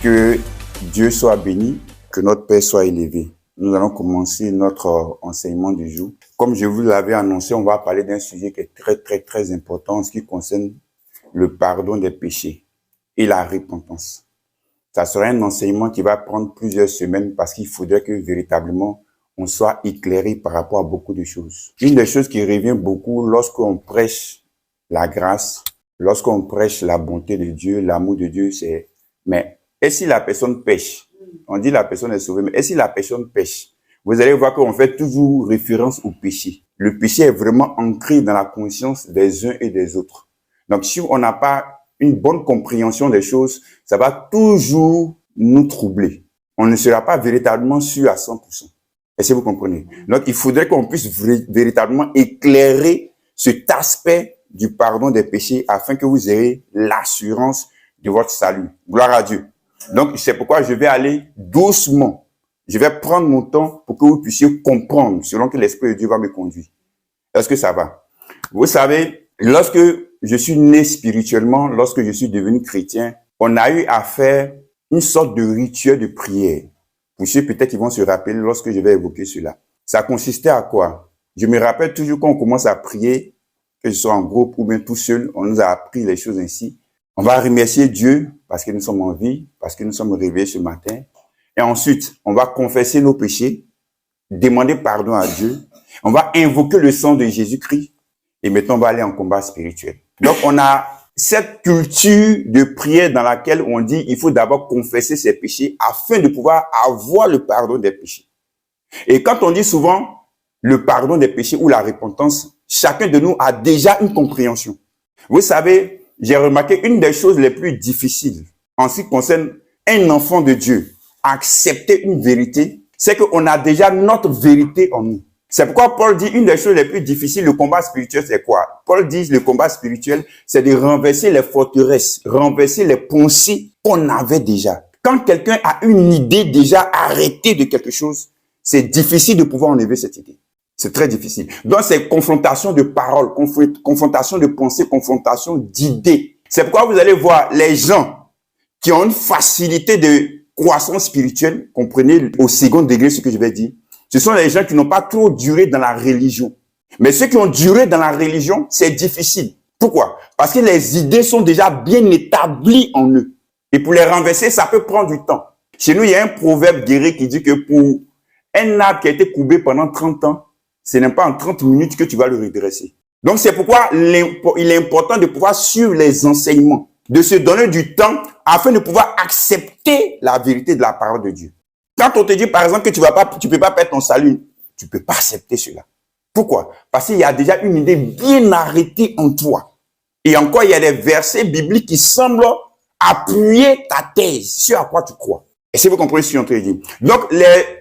Que Dieu soit béni, que notre Père soit élevé. Nous allons commencer notre enseignement du jour. Comme je vous l'avais annoncé, on va parler d'un sujet qui est très important en ce qui concerne le pardon des péchés et la repentance. Ça sera un enseignement qui va prendre plusieurs semaines parce qu'il faudrait que véritablement on soit éclairé par rapport à beaucoup de choses. Une des choses qui revient beaucoup lorsqu'on prêche la grâce, lorsqu'on prêche la bonté de Dieu, l'amour de Dieu, c'est mais et si la personne pêche? On dit la personne est sauvée, mais et si la personne pêche? Vous allez voir qu'on fait toujours référence au péché. Le péché est vraiment ancré dans la conscience des uns et des autres. Donc, si on n'a pas une bonne compréhension des choses, ça va toujours nous troubler. On ne sera pas véritablement sûr à 100%. Est-ce que vous comprenez? Donc, il faudrait qu'on puisse véritablement éclairer cet aspect du pardon des péchés afin que vous ayez l'assurance de votre salut. Gloire à Dieu. Donc, c'est pourquoi je vais aller doucement. Je vais prendre mon temps pour que vous puissiez comprendre selon que l'Esprit de Dieu va me conduire. Est-ce que ça va? Vous savez, lorsque je suis né spirituellement, lorsque je suis devenu chrétien, on a eu à faire une sorte de rituel de prière. Pour ceux peut-être qui vont se rappeler lorsque je vais évoquer cela. Ça consistait à quoi? Je me rappelle toujours quand on commence à prier, que ce soit en groupe ou bien tout seul, on nous a appris les choses ainsi. On va remercier Dieu parce que nous sommes en vie, parce que nous sommes réveillés ce matin. Et ensuite, on va confesser nos péchés, demander pardon à Dieu. On va invoquer le sang de Jésus-Christ. Et maintenant, on va aller en combat spirituel. Donc, on a cette culture de prière dans laquelle on dit il faut d'abord confesser ses péchés afin de pouvoir avoir le pardon des péchés. Et quand on dit souvent le pardon des péchés ou la repentance, chacun de nous a déjà une compréhension. Vous savez, j'ai remarqué une des choses les plus difficiles en ce qui concerne un enfant de Dieu, accepter une vérité, c'est qu'on a déjà notre vérité en nous. C'est pourquoi Paul dit une des choses les plus difficiles, le combat spirituel, c'est quoi? Paul dit le combat spirituel, c'est de renverser les forteresses, renverser les pensées qu'on avait déjà. Quand quelqu'un a une idée déjà arrêtée de quelque chose, c'est difficile de pouvoir enlever cette idée. C'est très difficile. Donc, c'est confrontation de paroles, confrontation de pensées, confrontation d'idées. C'est pourquoi vous allez voir les gens qui ont une facilité de croissance spirituelle, comprenez au second degré ce que je vais dire, ce sont les gens qui n'ont pas trop duré dans la religion. Mais ceux qui ont duré dans la religion, c'est difficile. Pourquoi? Parce que les idées sont déjà bien établies en eux. Et pour les renverser, ça peut prendre du temps. Chez nous, il y a un proverbe guéri qui dit que pour un arbre qui a été courbé pendant 30 ans, ce n'est pas en 30 minutes que tu vas le redresser. Donc, c'est pourquoi il est important de pouvoir suivre les enseignements, de se donner du temps afin de pouvoir accepter la vérité de la parole de Dieu. Quand on te dit, par exemple, que tu peux pas perdre ton salut, tu peux pas accepter cela. Pourquoi? Parce qu'il y a déjà une idée bien arrêtée en toi. Et encore, il y a des versets bibliques qui semblent appuyer ta thèse, sur à quoi tu crois. Et si vous comprenez ce que je suis en train de dire. Donc,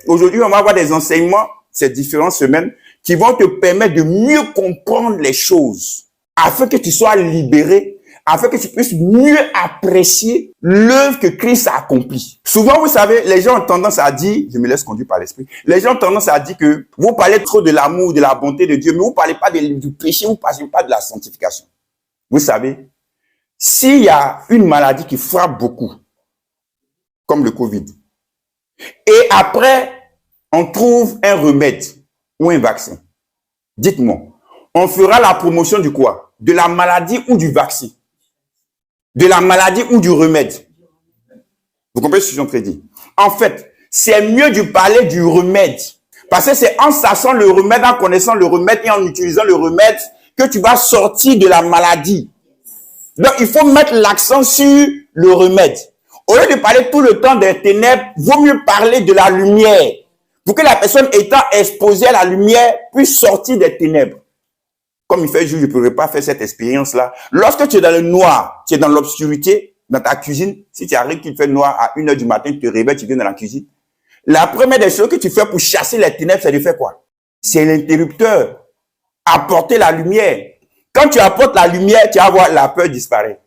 aujourd'hui, on va avoir des enseignements, ces différentes semaines, qui vont te permettre de mieux comprendre les choses, afin que tu sois libéré, afin que tu puisses mieux apprécier l'œuvre que Christ a accomplie. Souvent, vous savez, les gens ont tendance à dire, je me laisse conduire par l'esprit, les gens ont tendance à dire que vous parlez trop de l'amour, de la bonté de Dieu, mais vous parlez pas du péché, vous parlez pas de la sanctification. Vous savez, s'il y a une maladie qui frappe beaucoup, comme le Covid, et après, on trouve un remède ou un vaccin, dites-moi, on fera la promotion du quoi? De la maladie ou du vaccin? De la maladie ou du remède? Vous comprenez ce que je suis en train de dire? En fait, c'est mieux de parler du remède. Parce que c'est en sachant le remède, en connaissant le remède et en utilisant le remède que tu vas sortir de la maladie. Donc, il faut mettre l'accent sur le remède. Au lieu de parler tout le temps des ténèbres, vaut mieux parler de la lumière. Pour que la personne étant exposée à la lumière puisse sortir des ténèbres. Comme il fait jour, je ne pourrais pas faire cette expérience-là. Lorsque tu es dans le noir, tu es dans l'obscurité, dans ta cuisine, si tu arrives qu'il fait noir à 1h du matin, tu te réveilles, tu viens dans la cuisine. La première des choses que tu fais pour chasser les ténèbres, c'est de faire quoi? C'est l'interrupteur. Apporter la lumière. Quand tu apportes la lumière, tu vas voir la peur disparaître.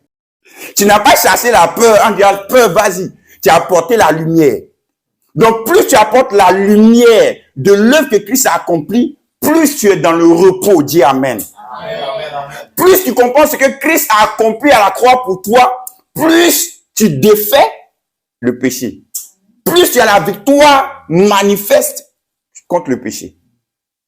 Tu n'as pas chassé la peur en disant peur, vas-y. Tu as apporté la lumière. Donc, plus tu apportes la lumière de l'œuvre que Christ a accomplie, plus tu es dans le repos. Dis Amen. Plus tu comprends ce que Christ a accompli à la croix pour toi, plus tu défais le péché, plus tu as la victoire manifeste contre le péché.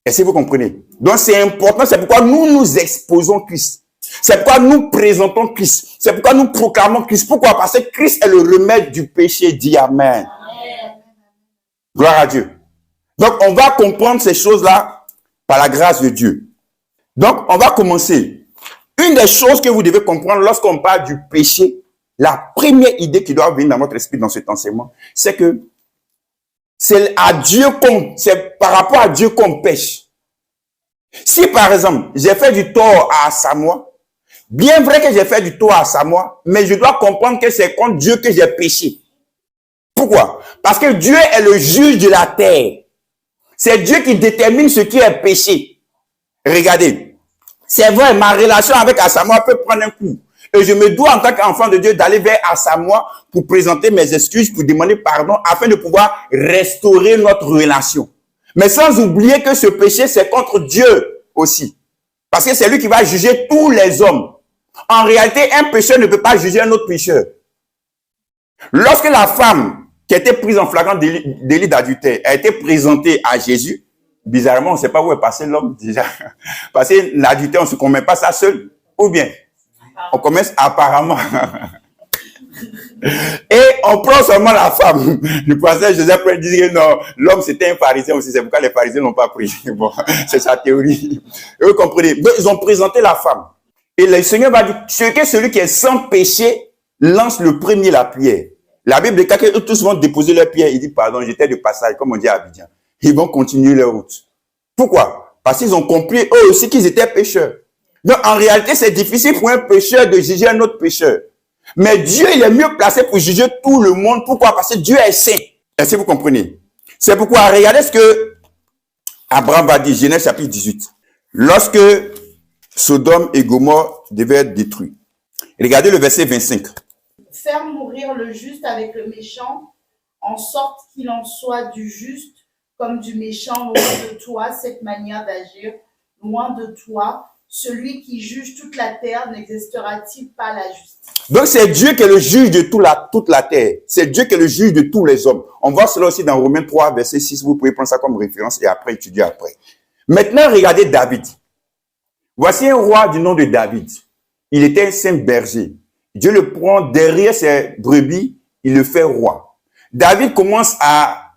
Est-ce que vous comprenez? Donc c'est important, c'est pourquoi nous nous exposons Christ. C'est pourquoi nous présentons Christ. C'est pourquoi nous proclamons Christ. Pourquoi? Parce que Christ est le remède du péché. Dis Amen. Amen. Gloire à Dieu. Donc on va comprendre ces choses-là par la grâce de Dieu. Donc on va commencer. Une des choses que vous devez comprendre lorsqu'on parle du péché, la première idée qui doit venir dans votre esprit dans cet enseignement, c'est que c'est par rapport à Dieu qu'on pêche. Si par exemple, j'ai fait du tort à Samoa, bien vrai que j'ai fait du tort à Samoa, mais je dois comprendre que c'est contre Dieu que j'ai péché. Pourquoi? Parce que Dieu est le juge de la terre. C'est Dieu qui détermine ce qui est péché. Regardez, c'est vrai, ma relation avec Asamoah peut prendre un coup. Et je me dois en tant qu'enfant de Dieu d'aller vers Asamoah pour présenter mes excuses, pour demander pardon, afin de pouvoir restaurer notre relation. Mais sans oublier que ce péché, c'est contre Dieu aussi. Parce que c'est lui qui va juger tous les hommes. En réalité, un pécheur ne peut pas juger un autre pécheur. Lorsque la femme qui était prise en flagrant délit d'adultère a été présentée à Jésus, bizarrement, on ne sait pas où est passé l'homme déjà. Parce que l'adultère, on ne se commet pas ça seul. Ou bien, on commence apparemment. Et on prend seulement la femme. Le prophète Joseph dit que non, l'homme c'était un pharisien aussi. C'est pourquoi les pharisiens n'ont pas pris. Bon, c'est sa théorie. Et vous comprenez. Donc, ils ont présenté la femme. Et le Seigneur va dire, celui qui est sans péché lance le premier la prière. La Bible dit que tous vont déposer leur pierre. Il dit, pardon, j'étais de passage, comme on dit à Abidjan. Ils vont continuer leur route. Pourquoi? Parce qu'ils ont compris eux aussi qu'ils étaient pécheurs. Donc, en réalité, c'est difficile pour un pécheur de juger un autre pécheur. Mais Dieu, il est mieux placé pour juger tout le monde. Pourquoi? Parce que Dieu est saint. Est-ce que vous comprenez? C'est pourquoi, regardez ce que Abraham va dire, Genèse chapitre 18. Lorsque Sodome et Gomorrhe devaient être détruits. Regardez le verset 25. Faire mourir le juste avec le méchant, en sorte qu'il en soit du juste comme du méchant, loin de toi, cette manière d'agir, loin de toi. Celui qui juge toute la terre n'existera-t-il pas la justice? Donc c'est Dieu qui est le juge de toute la terre. C'est Dieu qui est le juge de tous les hommes. On voit cela aussi dans Romains 3, verset 6. Vous pouvez prendre ça comme référence et après étudier après. Maintenant, regardez David. Voici un roi du nom de David. Il était un saint berger. Dieu le prend derrière ses brebis, il le fait roi. David commence à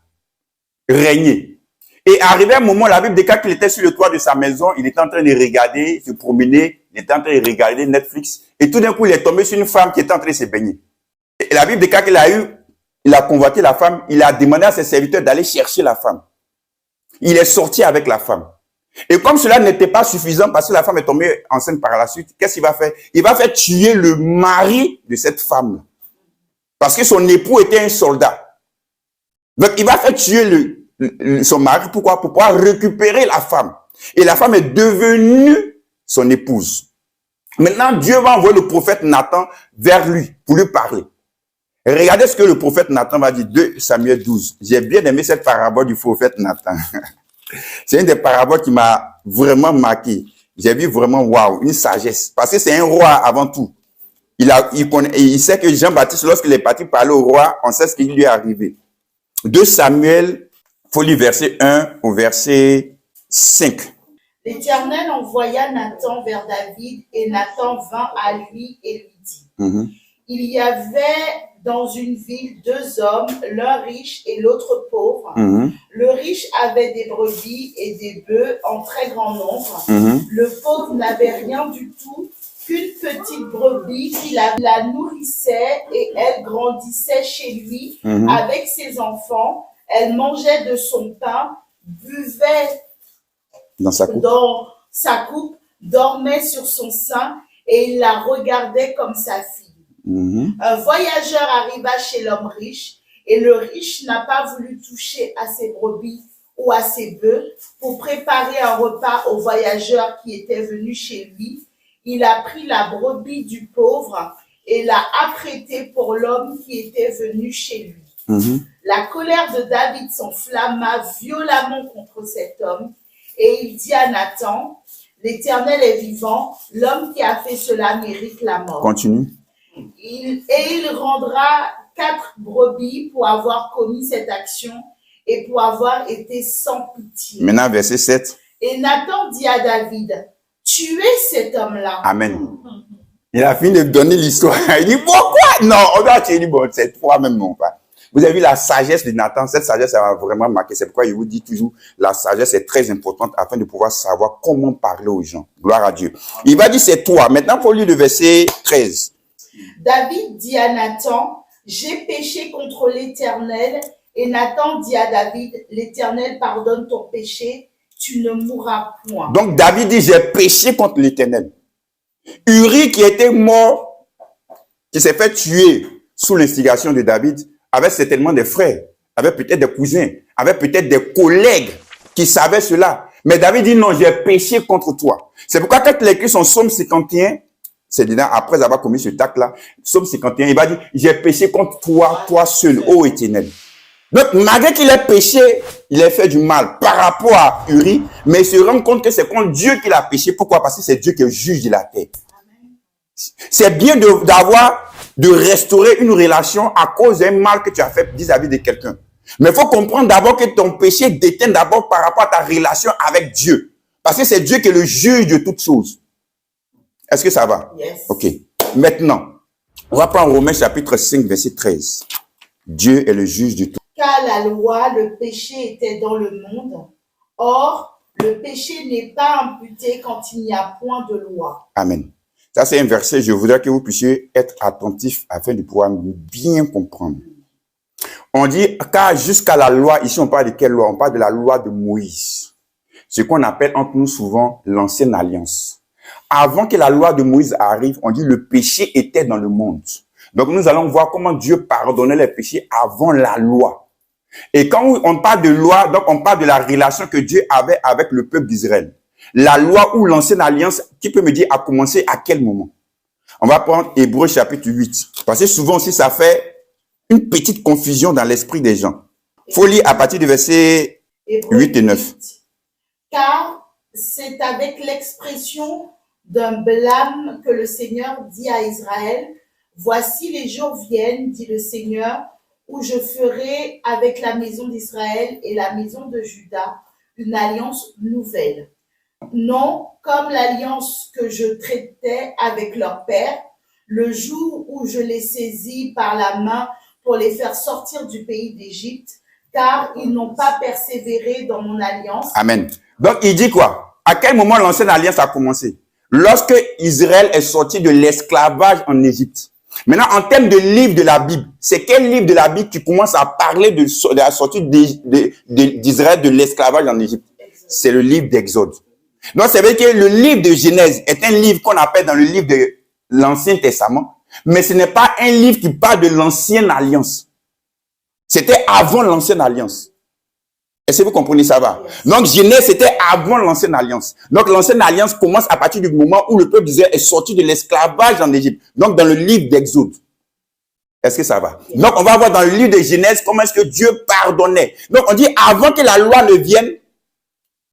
régner. Et arrivé un moment, la Bible déclare qu'il était sur le toit de sa maison, il était en train de regarder, se promener, il était en train de regarder Netflix. Et tout d'un coup, il est tombé sur une femme qui était en train de se baigner. Et la Bible déclare il a convoité la femme, il a demandé à ses serviteurs d'aller chercher la femme. Il est sorti avec la femme. Et comme cela n'était pas suffisant parce que la femme est tombée enceinte par la suite, qu'est-ce qu'il va faire? Il va faire tuer le mari de cette femme. Parce que son époux était un soldat. Donc, il va faire tuer son mari. Pourquoi? Pour pouvoir récupérer la femme. Et la femme est devenue son épouse. Maintenant, Dieu va envoyer le prophète Nathan vers lui pour lui parler. Et regardez ce que le prophète Nathan va dire. 2 Samuel 12. J'ai bien aimé cette parabole du prophète Nathan. C'est une des paraboles qui m'a vraiment marqué. J'ai vu vraiment, waouh, une sagesse. Parce que c'est un roi avant tout. Il sait que Jean-Baptiste, lorsqu'il est parti parler au roi, on sait ce qui lui est arrivé. 2 Samuel, faut lire verset 1 au verset 5. L'Éternel envoya Nathan vers David et Nathan vint à lui et lui dit, Il y avait dans une ville 2 hommes, l'un riche et l'autre pauvre. Le riche avait des brebis et des bœufs en très grand nombre. Le pauvre n'avait rien du tout qu'une petite brebis qui la nourrissait et elle grandissait chez lui avec ses enfants. Elle mangeait de son pain, buvait dans sa coupe, dormait sur son sein et il la regardait comme sa fille. Un voyageur arriva chez l'homme riche et le riche n'a pas voulu toucher à ses brebis ou à ses bœufs pour préparer un repas au voyageur qui était venu chez lui. Il a pris la brebis du pauvre et l'a apprêtée pour l'homme qui était venu chez lui. La colère de David s'enflamma violemment contre cet homme et il dit à Nathan, l'Éternel est vivant, l'homme qui a fait cela mérite la mort. Continue. Il rendra 4 brebis pour avoir commis cette action et pour avoir été sans pitié. Maintenant, verset 7. Et Nathan dit à David, tuez cet homme-là. Amen. Il a fini de donner l'histoire. Il dit, pourquoi? Non, on doit dire, bon, cette fois même, non pas. Vous avez vu la sagesse de Nathan. Cette sagesse, ça m'a vraiment marqué. C'est pourquoi je vous dis toujours, la sagesse est très importante afin de pouvoir savoir comment parler aux gens. Gloire à Dieu. Il va dire, c'est toi. Maintenant, pour lire le verset 13. David dit à Nathan, j'ai péché contre l'Éternel. Et Nathan dit à David, l'Éternel pardonne ton péché, tu ne mourras point. Donc David dit, j'ai péché contre l'Éternel. Uri qui était mort, qui s'est fait tuer sous l'instigation de David, avait certainement des frères, avait peut-être des cousins, avait peut-être des collègues qui savaient cela. Mais David dit, non, j'ai péché contre toi. C'est pourquoi quand il écrit son psaume 51, c'est dedans, après avoir commis ce acte-là, psaume 51, il va dire, j'ai péché contre toi, toi seul, ô Éternel. Donc, malgré qu'il ait péché, il a fait du mal par rapport à Uri, mais il se rend compte que c'est contre Dieu qu'il a péché. Pourquoi? Parce que c'est Dieu qui est juge de la terre. C'est bien de restaurer une relation à cause d'un mal que tu as fait vis-à-vis de quelqu'un. Mais il faut comprendre d'abord que ton péché déteint d'abord par rapport à ta relation avec Dieu. Parce que c'est Dieu qui est le juge de toutes choses. Est-ce que ça va? Yes. Ok. Maintenant, on va prendre Romains chapitre 5, verset 13. Dieu est le juge de tout. Car la loi, le péché était dans le monde. Or, le péché n'est pas imputé quand il n'y a point de loi. Amen. Ça, c'est un verset, je voudrais que vous puissiez être attentifs afin de pouvoir bien comprendre. On dit, car jusqu'à la loi, ici on parle de quelle loi? On parle de la loi de Moïse. Ce qu'on appelle entre nous souvent l'ancienne alliance. Avant que la loi de Moïse arrive, on dit le péché était dans le monde. Donc nous allons voir comment Dieu pardonnait les péchés avant la loi. Et quand on parle de loi, donc on parle de la relation que Dieu avait avec le peuple d'Israël. La loi ou l'ancienne alliance, qui peut me dire a commencé à quel moment? On va prendre Hébreux chapitre 8. Parce que souvent aussi ça fait une petite confusion dans l'esprit des gens. Il faut lire à partir du verset 8 et 9. Car c'est avec l'expression d'un blâme que le Seigneur dit à Israël, voici les jours viennent, dit le Seigneur, où je ferai avec la maison d'Israël et la maison de Juda une alliance nouvelle. Non comme l'alliance que je traitais avec leur père, le jour où je les saisis par la main pour les faire sortir du pays d'Égypte, car ils n'ont pas persévéré dans mon alliance. Amen. Donc il dit quoi? À quel moment l'ancienne alliance a commencé? Lorsque Israël est sorti de l'esclavage en Égypte. Maintenant, en termes de livre de la Bible, c'est quel livre de la Bible qui commence à parler de la sortie d'Israël de l'esclavage en Égypte? C'est le livre d'Exode. Donc, ça veut dire que le livre de Genèse est un livre qu'on appelle dans le livre de l'Ancien Testament, mais ce n'est pas un livre qui parle de l'ancienne alliance. C'était avant l'ancienne alliance. Est-ce que vous comprenez ça va? Donc, Genèse, c'était avant l'ancienne alliance. Donc, l'ancienne alliance commence à partir du moment où le peuple d'Israël est sorti de l'esclavage en Égypte. Donc, dans le livre d'Exode. Est-ce que ça va? Donc, on va voir dans le livre de Genèse comment est-ce que Dieu pardonnait. Donc, on dit avant que la loi ne vienne,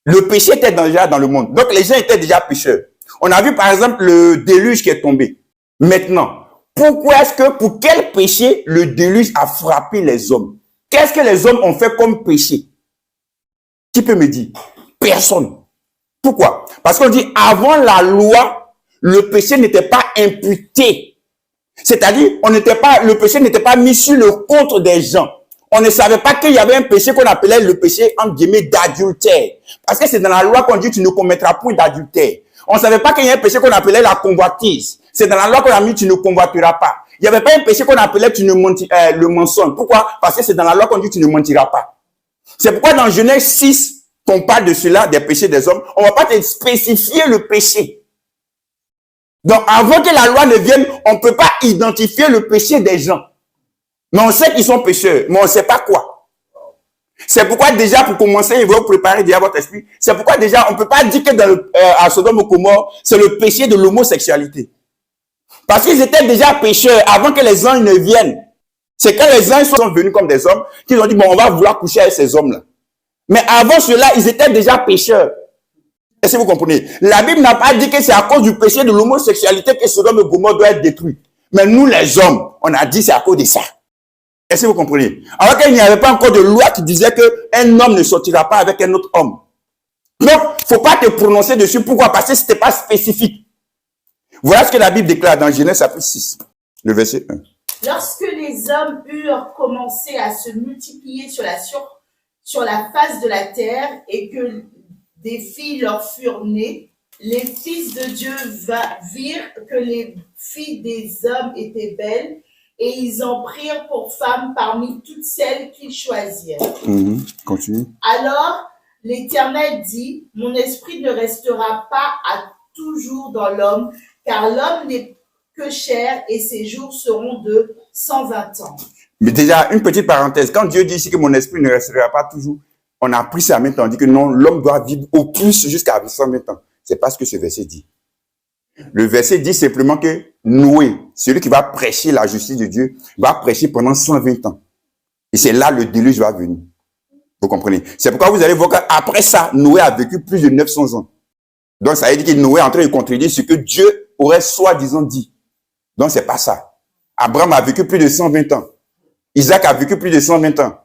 le péché était déjà dans le monde. Donc, les gens étaient déjà pécheurs. On a vu, par exemple, le déluge qui est tombé. Maintenant, pourquoi est-ce que, pour quel péché le déluge a frappé les hommes? Qu'est-ce que les hommes ont fait comme péché? Qui peut me dire? Personne. Pourquoi? Parce qu'on dit, avant la loi, le péché n'était pas imputé. C'est-à-dire, le péché n'était pas mis sur le compte des gens. On ne savait pas qu'il y avait un péché qu'on appelait le péché, entre guillemets, d'adultère. Parce que c'est dans la loi qu'on dit, tu ne commettras point d'adultère. On ne savait pas qu'il y a un péché qu'on appelait la convoitise. C'est dans la loi qu'on a mis, tu ne convoiteras pas. Il n'y avait pas un péché qu'on appelait le mensonge. Pourquoi? Parce que c'est dans la loi qu'on dit, tu ne mentiras pas. C'est pourquoi dans Genèse 6, qu'on parle de cela, des péchés des hommes, on ne va pas te spécifier le péché. Donc, avant que la loi ne vienne, on ne peut pas identifier le péché des gens. Mais on sait qu'ils sont pécheurs, mais on ne sait pas quoi. C'est pourquoi déjà, pour commencer, il va vous préparer déjà votre esprit. C'est pourquoi déjà, on ne peut pas dire que à Sodome et Gomorrhe, c'est le péché de l'homosexualité. Parce qu'ils étaient déjà pécheurs avant que les anges ne viennent. C'est quand les anges sont venus comme des hommes qu'ils ont dit, bon, on va vouloir coucher avec ces hommes-là. Mais avant cela, ils étaient déjà pécheurs. Est-ce que vous comprenez? La Bible n'a pas dit que c'est à cause du péché de l'homosexualité que Sodome et Gomorrhe doit être détruit. Mais nous, les hommes, on a dit c'est à cause de ça. Est-ce que vous comprenez? Alors qu'il n'y avait pas encore de loi qui disait qu'un homme ne sortira pas avec un autre homme. Donc, il ne faut pas te prononcer dessus. Pourquoi? Parce que ce n'était pas spécifique. Voilà ce que la Bible déclare dans Genèse chapitre 6, le verset 1. Lorsque les hommes eurent commencé à se multiplier sur la face de la terre et que des filles leur furent nées, les fils de Dieu virent que les filles des hommes étaient belles et ils en prirent pour femmes parmi toutes celles qu'ils choisirent. Continue. Alors l'Éternel dit, mon esprit ne restera pas à toujours dans l'homme, car l'homme n'est que chair et ses jours seront de 120 ans. Mais déjà, une petite parenthèse. Quand Dieu dit ici que mon esprit ne restera pas toujours, on a pris ça en même temps. On dit que non, l'homme doit vivre au plus jusqu'à 120 ans. C'est pas ce que ce verset dit. Le verset dit simplement que Noé, celui qui va prêcher la justice de Dieu, va prêcher pendant 120 ans. Et c'est là le déluge va venir. Vous comprenez? C'est pourquoi vous allez voir qu'après ça, Noé a vécu plus de 900 ans. Donc ça veut dire que Noé est en train de contredire ce que Dieu aurait soi-disant dit. Donc c'est pas ça. Abraham a vécu plus de 120 ans. Isaac a vécu plus de 120 ans.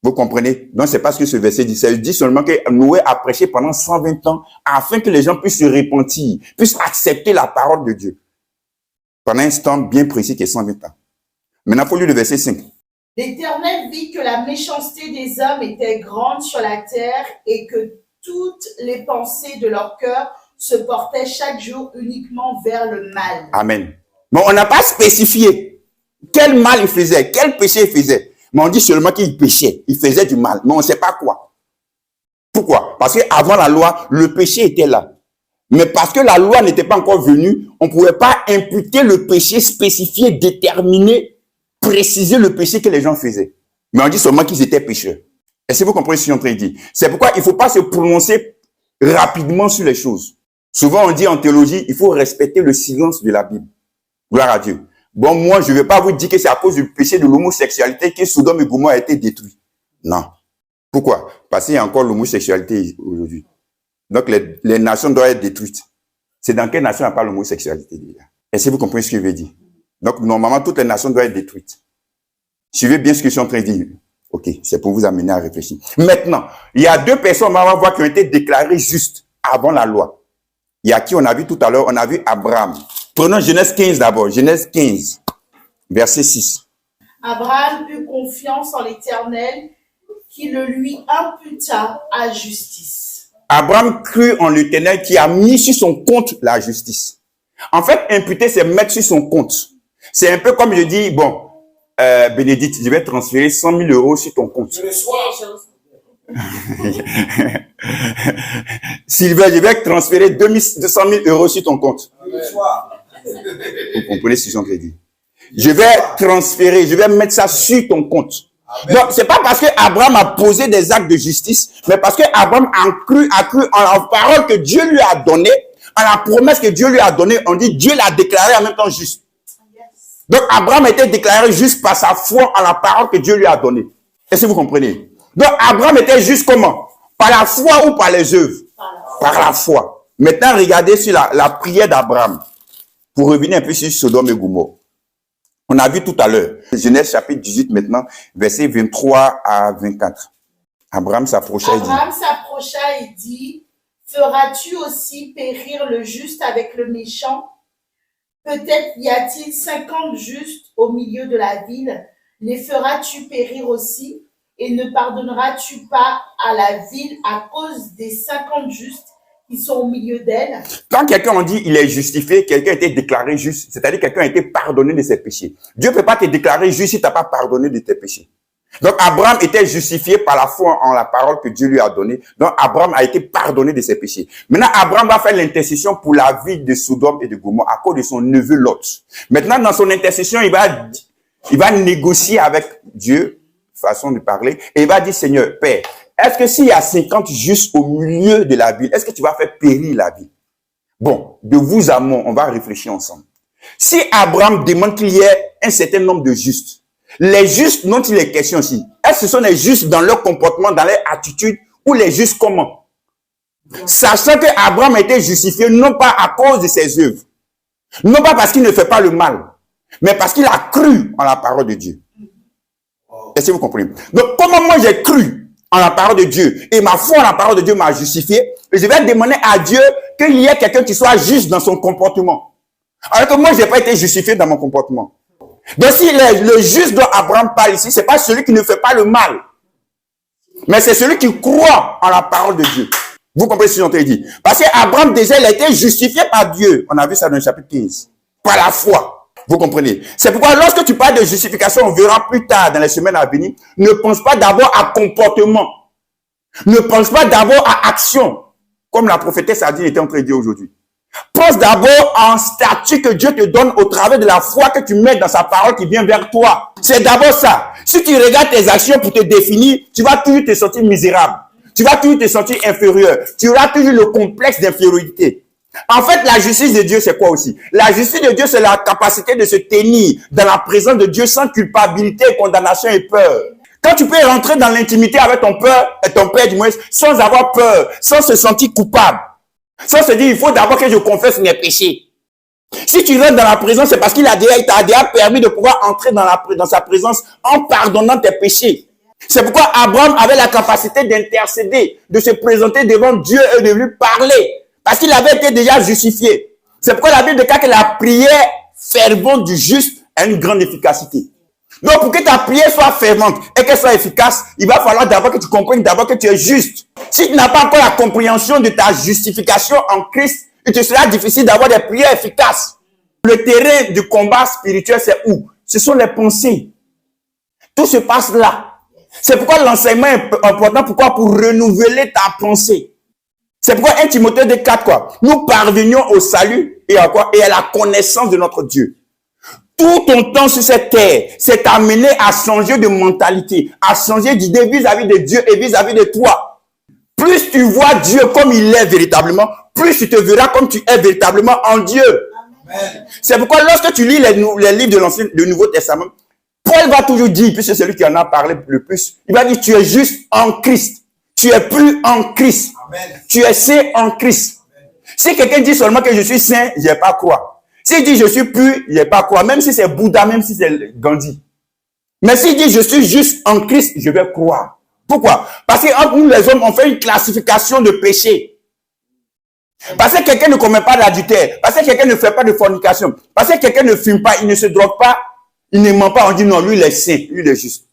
Vous comprenez? Donc c'est pas ce que ce verset dit. Ça dit seulement que Noé a prêché pendant 120 ans afin que les gens puissent se repentir, puissent accepter la parole de Dieu. Pendant un temps bien précis qui est 120 ans. Maintenant, il faut lire le verset 5. L'Éternel vit que la méchanceté des hommes était grande sur la terre et que toutes les pensées de leur cœur se portaient chaque jour uniquement vers le mal. Amen. Mais on n'a pas spécifié quel mal il faisait, quel péché il faisait. Mais on dit seulement qu'il péchait, il faisait du mal, mais on ne sait pas quoi. Pourquoi? Parce qu'avant la loi, le péché était là. Mais parce que la loi n'était pas encore venue, on ne pouvait pas imputer le péché spécifié, déterminé, préciser le péché que les gens faisaient. Mais on dit seulement qu'ils étaient pécheurs. Est-ce que vous comprenez ce que je suis en train de dire? C'est pourquoi il ne faut pas se prononcer rapidement sur les choses. Souvent, on dit en théologie, il faut respecter le silence de la Bible. Gloire à Dieu. Bon, moi, je ne vais pas vous dire que c'est à cause du péché de l'homosexualité que Sodome et Gomorrhe a été détruit. Non. Pourquoi? Parce qu'il y a encore l'homosexualité aujourd'hui. Donc, les nations doivent être détruites. C'est dans quelle nation il n'y a pas l'homosexualité déjà? Est-ce que vous comprenez ce que je veux dire? Donc, normalement, toutes les nations doivent être détruites. Suivez bien ce que je suis en train de dire. Ok, c'est pour vous amener à réfléchir. Maintenant, il y a deux personnes, on va voir, qui ont été déclarées justes avant la loi. Il y a qui on a vu tout à l'heure? On a vu Abraham. Prenons Genèse 15 d'abord. Genèse 15, verset 6. Abraham eut confiance en l'Éternel qui le lui imputa à justice. Abraham crut en l'Éternel qui a mis sur son compte la justice. En fait, imputer, c'est mettre sur son compte. C'est un peu comme je dis, bon, Bénédicte, je vais transférer 100 000 euros sur ton compte. Sylvain, je vais transférer 200 000 euros sur ton compte. Vous comprenez ce que je dis? Je vais transférer, je vais mettre ça sur ton compte. Donc, c'est pas parce que Abraham a posé des actes de justice, mais parce que Abraham a cru en la parole que Dieu lui a donnée, en la promesse que Dieu lui a donnée. On dit Dieu l'a déclaré en même temps juste. Donc, Abraham a été déclaré juste par sa foi en la parole que Dieu lui a donnée. Est-ce que vous comprenez? Donc, Abraham était juste comment? Par la foi ou par les œuvres? Par la foi. Maintenant, regardez sur la prière d'Abraham. Pour revenir un peu sur Sodome et Gomorrhe. On a vu tout à l'heure, Genèse chapitre 18 maintenant, versets 23 à 24. Abraham s'approcha et dit, feras-tu aussi périr le juste avec le méchant? Peut-être y a-t-il 50 justes au milieu de la ville. Les feras-tu périr aussi? Et ne pardonneras-tu pas à la ville à cause des 50 justes qui sont au milieu d'elle? Quand quelqu'un on dit il est justifié, quelqu'un a été déclaré juste, c'est-à-dire quelqu'un a été pardonné de ses péchés. Dieu ne peut pas te déclarer juste si tu n'as pas pardonné de tes péchés. Donc Abraham était justifié par la foi en la parole que Dieu lui a donnée. Donc Abraham a été pardonné de ses péchés. Maintenant Abraham va faire l'intercession pour la vie de Sodome et de Gomorrhe à cause de son neveu Lot. Maintenant dans son intercession, il va négocier avec Dieu, façon de parler, et il va dire Seigneur, Père, est-ce que s'il y a 50 justes au milieu de la ville, est-ce que tu vas faire périr la ville? Bon, de vous à moi, on va réfléchir ensemble. Si Abraham demande qu'il y ait un certain nombre de justes, les justes dont il est question ici, est-ce que ce sont les justes dans leur comportement, dans leur attitude, ou les justes comment? Sachant que Abraham a été justifié non pas à cause de ses œuvres, non pas parce qu'il ne fait pas le mal, mais parce qu'il a cru en la parole de Dieu. Est-ce que vous comprenez? Donc, comment moi j'ai cru en la parole de Dieu et ma foi en la parole de Dieu m'a justifié, et je vais demander à Dieu qu'il y ait quelqu'un qui soit juste dans son comportement. Alors que moi, je n'ai pas été justifié dans mon comportement. Donc, si le juste dont Abraham parle ici, c'est pas celui qui ne fait pas le mal, mais c'est celui qui croit en la parole de Dieu. Vous comprenez ce que j'ai dit? Parce qu'Abraham, déjà, il a été justifié par Dieu. On a vu ça dans le chapitre 15. Par la foi. Vous comprenez? C'est pourquoi lorsque tu parles de justification, on verra plus tard dans les semaines à venir, ne pense pas d'abord à comportement. Ne pense pas d'abord à action. Comme la prophétesse Adine était en train de dire aujourd'hui. Pense d'abord en statut que Dieu te donne au travers de la foi que tu mets dans sa parole qui vient vers toi. C'est d'abord ça. Si tu regardes tes actions pour te définir, tu vas toujours te sentir misérable. Tu vas toujours te sentir inférieur. Tu auras toujours le complexe d'infériorité. En fait, la justice de Dieu, c'est quoi aussi? La justice de Dieu, c'est la capacité de se tenir dans la présence de Dieu sans culpabilité, condamnation et peur. Quand tu peux rentrer dans l'intimité avec ton père du moins, sans avoir peur, sans se sentir coupable, sans se dire, il faut d'abord que je confesse mes péchés. Si tu rentres dans la présence, c'est parce qu'il t'a déjà permis de pouvoir entrer dans sa présence en pardonnant tes péchés. C'est pourquoi Abraham avait la capacité d'intercéder, de se présenter devant Dieu et de lui parler. Parce qu'il avait été déjà justifié. C'est pourquoi la Bible déclare que la prière fervente du juste a une grande efficacité. Donc, pour que ta prière soit fervente et qu'elle soit efficace, il va falloir d'abord que tu comprennes d'abord que tu es juste. Si tu n'as pas encore la compréhension de ta justification en Christ, il te sera difficile d'avoir des prières efficaces. Le terrain du combat spirituel, c'est où? Ce sont les pensées. Tout se passe là. C'est pourquoi l'enseignement est important. Pourquoi? Pour renouveler ta pensée. C'est pourquoi 1 Timothée 2,4 quoi? Nous parvenions au salut et à quoi? Et à la connaissance de notre Dieu. Tout ton temps sur cette terre, c'est amené à changer de mentalité, à changer d'idée vis-à-vis de Dieu et vis-à-vis de toi. Plus tu vois Dieu comme il est véritablement, plus tu te verras comme tu es véritablement en Dieu. C'est pourquoi lorsque tu lis les livres du Nouveau Testament, Paul va toujours dire, puisque c'est celui qui en a parlé le plus, il va dire tu es juste en Christ. Tu es plus en Christ. Amen. Tu es saint en Christ. Amen. Si quelqu'un dit seulement que je suis saint, je vais pas croire. S'il dit je suis pur, je vais pas croire. Même si c'est Bouddha, même si c'est Gandhi. Mais s'il dit je suis juste en Christ, je vais croire. Pourquoi? Parce qu'entre nous les hommes, on fait une classification de péché. Parce que quelqu'un ne commet pas d'adultère. Parce que quelqu'un ne fait pas de fornication. Parce que quelqu'un ne fume pas, il ne se drogue pas, il ne ment pas. On dit non, lui il est saint, lui il est juste.